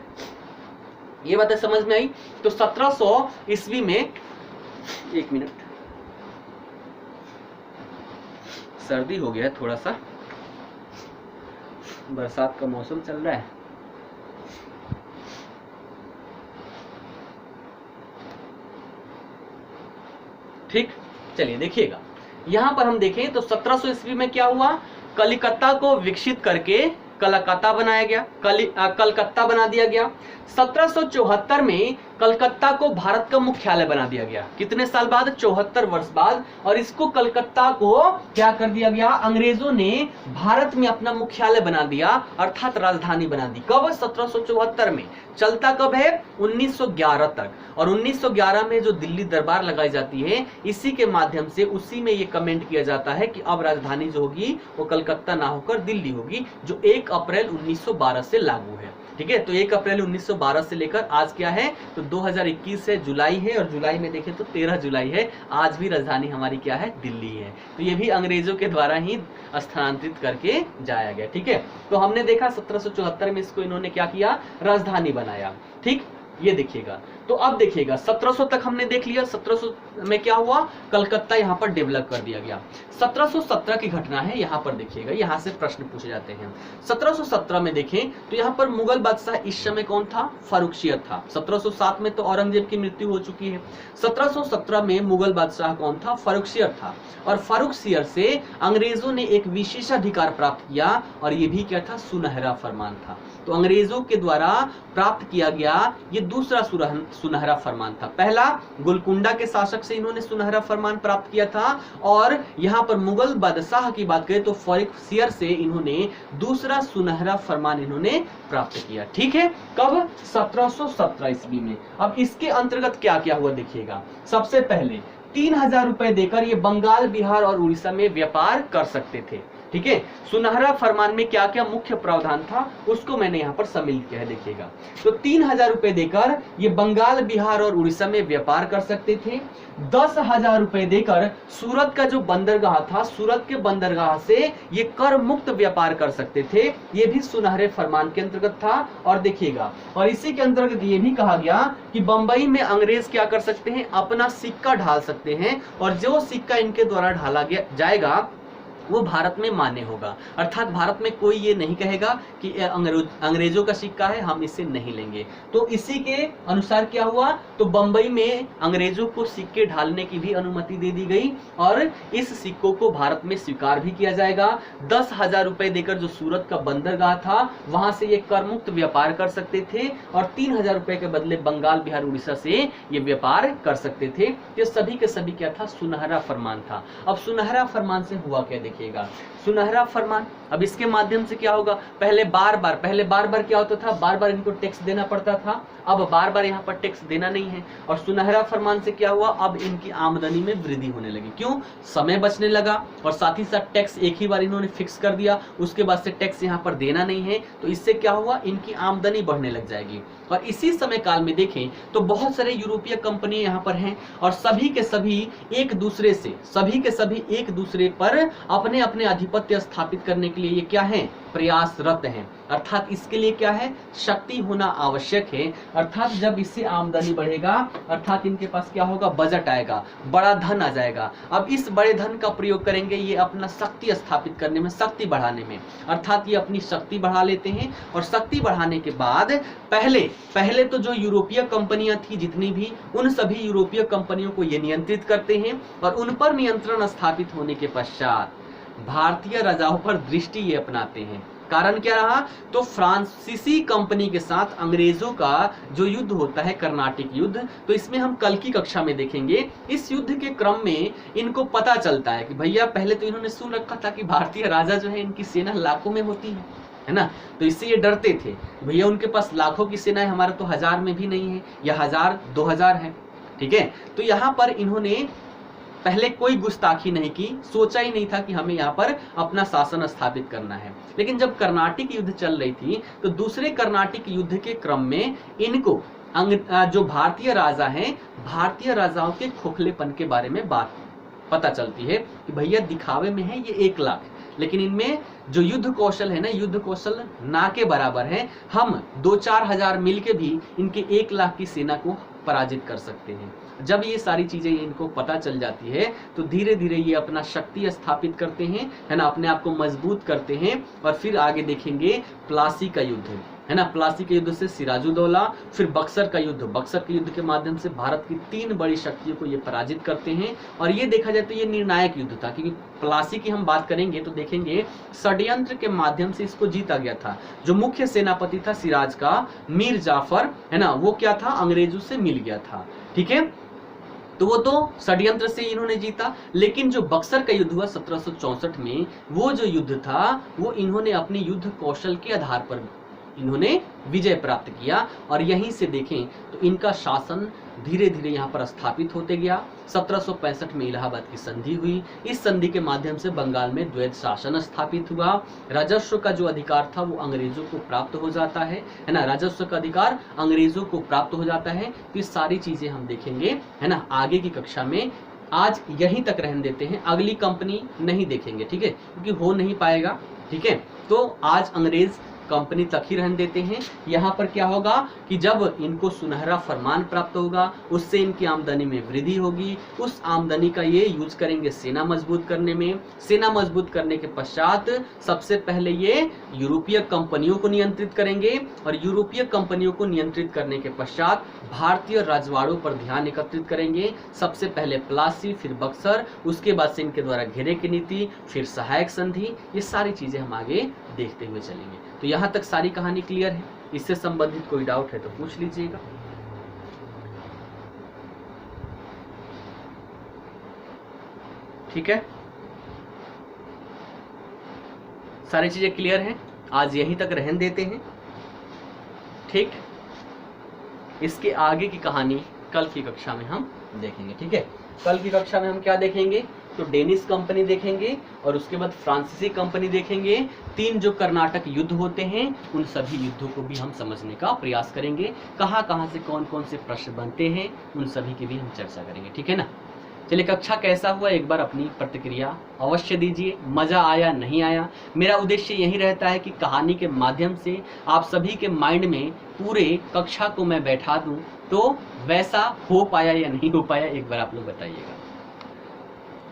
ये बातें समझ में आई। तो 1700 ईस्वी में, एक मिनट, सर्दी हो गया है थोड़ा सा, बरसात का मौसम चल रहा है। ठीक, चलिए देखिएगा, यहां पर हम देखें तो 1700 ईस्वी में क्या हुआ, कलिकत्ता को विकसित करके कलकत्ता बनाया गया, कलकत्ता बना दिया गया। 1774 में कलकत्ता को भारत का मुख्यालय बना दिया गया। कितने साल बाद, 74 वर्ष बाद। और इसको कलकत्ता को क्या कर दिया गया, अंग्रेजों ने भारत में अपना मुख्यालय बना दिया, अर्थात राजधानी बना दी। कब, 1774 में। चलता कब है, 1911 तक। और 1911 में जो दिल्ली दरबार लगाई जाती है, इसी के माध्यम से उसी में ये कमेंट किया जाता है कि अब राजधानी जो होगी वो कलकत्ता ना होकर दिल्ली होगी, जो 1 अप्रैल 1912 से लागू है। ठीक है, तो 1 अप्रैल 1912 से लेकर आज क्या है, तो 2021 से जुलाई है, और जुलाई में देखें तो 13 जुलाई है। आज भी राजधानी हमारी क्या है, दिल्ली है। तो ये भी अंग्रेजों के द्वारा ही स्थानांतरित करके जाया गया। ठीक है, तो हमने देखा 1774 में इसको इन्होंने क्या किया, राजधानी बनाया। ठीक, ये देखिएगा। तो अब देखिएगा 1700 तक हमने देख लिया। 1700 में क्या हुआ, कलकत्ता यहाँ पर डेवलप कर दिया गया। 1717 की घटना है, यहाँ पर देखिएगा, यहाँ से प्रश्न पूछे जाते हैं। 1717 में देखें तो यहाँ पर मुगल बादशाह इस समय कौन था, फारुखशियर था। 1707 में तो औरंगजेब की मृत्यु हो चुकी है। 1717 में मुगल बादशाह कौन था, फारुखशियर था। और फारुखशियर से अंग्रेजों ने एक विशेषाधिकार प्राप्त किया, और ये भी क्या था, सुनहरा फरमान था। तो अंग्रेजों के द्वारा प्राप्त किया गया ये दूसरा सुनहरा फरमान था। पहला गोलकुंडा के शासक से इन्होंने सुनहरा फरमान प्राप्त किया था, और यहाँ पर मुगल बादशाह की बात करें तो फारुखशियर से इन्होंने दूसरा सुनहरा फरमान इन्होंने प्राप्त किया। ठीक है, कब, 1717 ईस्वी में। अब इसके अंतर्गत क्या क्या हुआ देखिएगा। सबसे पहले 3000 रुपए देकर ये बंगाल, बिहार और उड़ीसा में व्यापार कर सकते थे। ठीक है, सुनहरा फरमान में क्या क्या मुख्य प्रावधान था उसको मैंने यहाँ पर सम्मिलित किया है, देखिएगा। तो 3000 रुपए देकर ये बंगाल, बिहार और उड़ीसा में व्यापार कर सकते थे। 10,000 रुपए देकर सूरत का जो बंदरगाह था, सूरत के बंदरगाह से ये कर मुक्त व्यापार कर सकते थे। ये भी सुनहरे फरमान के अंतर्गत था। और देखिएगा, और इसी के अंतर्गत ये भी कहा गया कि बंबई में अंग्रेज क्या कर सकते हैं, अपना सिक्का ढाल सकते हैं, और जो सिक्का इनके द्वारा ढाला जाएगा वो भारत में मान्य होगा। अर्थात भारत में कोई ये नहीं कहेगा कि अंग्रेजों का सिक्का है, हम इसे नहीं लेंगे। तो इसी के अनुसार क्या हुआ, तो बंबई में अंग्रेजों को सिक्के ढालने की भी अनुमति दे दी गई, और इस सिक्कों को भारत में स्वीकार भी किया जाएगा। 10,000 रुपए देकर जो सूरत का बंदरगाह था वहां से ये कर मुक्त व्यापार कर सकते थे, और 3,000 रुपए के बदले बंगाल, बिहार, उड़ीसा से ये व्यापार कर सकते थे। ये सभी के सभी क्या था, सुनहरा फरमान था। अब सुनहरा फरमान से हुआ क्या देखिएगा, सुनहरा फरमान, अब इसके माध्यम से क्या होगा, पहले बार बार क्या होता था, बार बार इनको टैक्स देना पड़ता था। अब बार बार यहाँ पर टैक्स देना नहीं है। और सुनहरा फरमान से क्या हुआ, अब इनकी आमदनी में वृद्धि होने लगी। क्यों, समय बचने लगा, और साथ ही साथ टैक्स एक ही बार इन्होंने फिक्स कर दिया, उसके बाद से टैक्स यहाँ पर देना नहीं है। तो इससे क्या हुआ, इनकी आमदनी बढ़ने लग जाएगी। और इसी समय काल में देखें तो बहुत सारे यूरोपीय कंपनी यहाँ पर हैं, और सभी के सभी एक दूसरे पर अपने अपने आधिपत्य स्थापित करने के लिए ये क्या है, प्रयासरत हैं। अर्थात इसके लिए क्या है, शक्ति होना आवश्यक है। अर्थात जब इससे आमदनी बढ़ेगा, अर्थात इनके पास क्या होगा, बजट आएगा, बड़ा धन आ जाएगा। अब इस बड़े धन का प्रयोग करेंगे ये अपना शक्ति स्थापित करने में, शक्ति बढ़ाने में। अर्थात ये अपनी शक्ति बढ़ा लेते हैं, और शक्ति बढ़ाने के बाद पहले तो जो यूरोपीय कंपनियां थी जितनी भी, उन सभी यूरोपीय कंपनियों को ये नियंत्रित करते हैं, और उन पर नियंत्रण स्थापित होने के पश्चात भारतीय राजाओं पर दृष्टि ये अपनाते हैं। कारण क्या रहा, तो फ्रांसीसी कंपनी के साथ अंग्रेजों का जो युद्ध होता है, कर्नाटिक युद्ध, तो इसमें हम कल की कक्षा में देखेंगे। इस युद्ध के क्रम में इनको पता चलता है कि भैया, पहले तो इन्होंने सुन रखा था कि भारतीय राजा जो है इनकी सेना लाखों में होती है, है ना। तो इससे ये डरते थे, भैया उनके पास लाखों की सेना है, हमारा तो 1000 में भी नहीं है, या 1000 2000 है, ठीक है। तो यहाँ पर इन्होंने पहले कोई गुस्ताखी नहीं की, सोचा ही नहीं था कि हमें यहाँ पर अपना शासन स्थापित करना है। लेकिन जब कर्नाटिक युद्ध चल रही थी तो दूसरे कर्नाटिक युद्ध के क्रम में इनको जो भारतीय राजा हैं, भारतीय राजाओं के खोखलेपन के बारे में बात पता चलती है कि भैया दिखावे में है ये 1 लाख, लेकिन इनमें जो युद्ध कौशल है ना, युद्ध कौशल ना के बराबर है। हम 2-4 हजार मिल के भी इनके 1 लाख की सेना को पराजित कर सकते हैं। जब ये सारी चीजें इनको पता चल जाती है तो धीरे धीरे ये अपना शक्ति स्थापित करते हैं, है ना, अपने आप को मजबूत करते हैं। और फिर आगे देखेंगे प्लासी का युद्ध, है ना, प्लासी के युद्ध से सिराजुद्दौला, फिर बक्सर का युद्ध, बक्सर के युद्ध के माध्यम से भारत की 3 बड़ी शक्तियों को ये पराजित करते हैं। और ये देखा जाए तो ये निर्णायक युद्ध था, क्योंकि प्लासी की हम बात करेंगे तो देखेंगे षड्यंत्र के माध्यम से इसको जीता गया था। जो मुख्य सेनापति था सिराज का, मीर जाफर, है ना, वो क्या था, अंग्रेजों से मिल गया था, ठीक है। तो वो तो षड्यंत्र से इन्होंने जीता। लेकिन जो बक्सर का युद्ध हुआ 1764 में, वो जो युद्ध था वो इन्होंने अपनी युद्ध कौशल के आधार पर इन्होंने विजय प्राप्त किया। और यहीं से देखें तो इनका शासन धीरे धीरे यहाँ पर स्थापित होते गया। 1765 में इलाहाबाद की संधि हुई। इस संधि के माध्यम से बंगाल में द्वैत शासन स्थापित हुआ। राजस्व का जो अधिकार था वो अंग्रेजों को प्राप्त हो जाता है ना, राजस्व का अधिकार अंग्रेजों को प्राप्त हो जाता है। तो ये सारी चीजें हम देखेंगे, है ना, आगे की कक्षा में। आज यहीं तक रहने देते हैं, अगली कंपनी नहीं देखेंगे, ठीक है, क्योंकि हो नहीं पाएगा, ठीक है। तो आज अंग्रेज कंपनी तक ही रहने देते हैं। यहाँ पर क्या होगा कि जब इनको सुनहरा फरमान प्राप्त होगा, उससे इनकी आमदनी में वृद्धि होगी। उस आमदनी का ये यूज करेंगे सेना मजबूत करने में। सेना मजबूत करने के पश्चात सबसे पहले ये यूरोपीय कंपनियों को नियंत्रित करेंगे, और यूरोपीय कंपनियों को नियंत्रित करने के पश्चात भारतीय राजवाड़ों पर ध्यान एकत्रित करेंगे। सबसे पहले प्लासी, फिर बक्सर, उसके बाद से इनके द्वारा घेरे की नीति, फिर सहायक संधि। ये सारी चीजें हम आगे देखते हुए चलेंगे। तो यहाँ तक सारी कहानी क्लियर है। इससे संबंधित कोई डाउट है तो पूछ लीजिएगा। ठीक है, सारी चीजें क्लियर हैं। आज यहीं तक रहने देते हैं, ठीक। इसके आगे की कहानी कल की कक्षा में हम देखेंगे, ठीक है। कल की कक्षा में हम क्या देखेंगे, तो डेनिश कंपनी देखेंगे और उसके बाद फ्रांसीसी कंपनी देखेंगे। 3 जो कर्नाटक युद्ध होते हैं उन सभी युद्धों को भी हम समझने का प्रयास करेंगे। कहाँ कहाँ से कौन कौन से प्रश्न बनते हैं उन सभी की भी हम चर्चा करेंगे, ठीक है ना। चलिए, कक्षा कैसा हुआ एक बार अपनी प्रतिक्रिया अवश्य दीजिए। मजा आया नहीं आया, मेरा उद्देश्य यही रहता है कि कहानी के माध्यम से आप सभी के माइंड में पूरे कक्षा को मैं बैठा दूं। तो वैसा हो पाया या नहीं हो पाया एक बार आप लोग बताइएगा।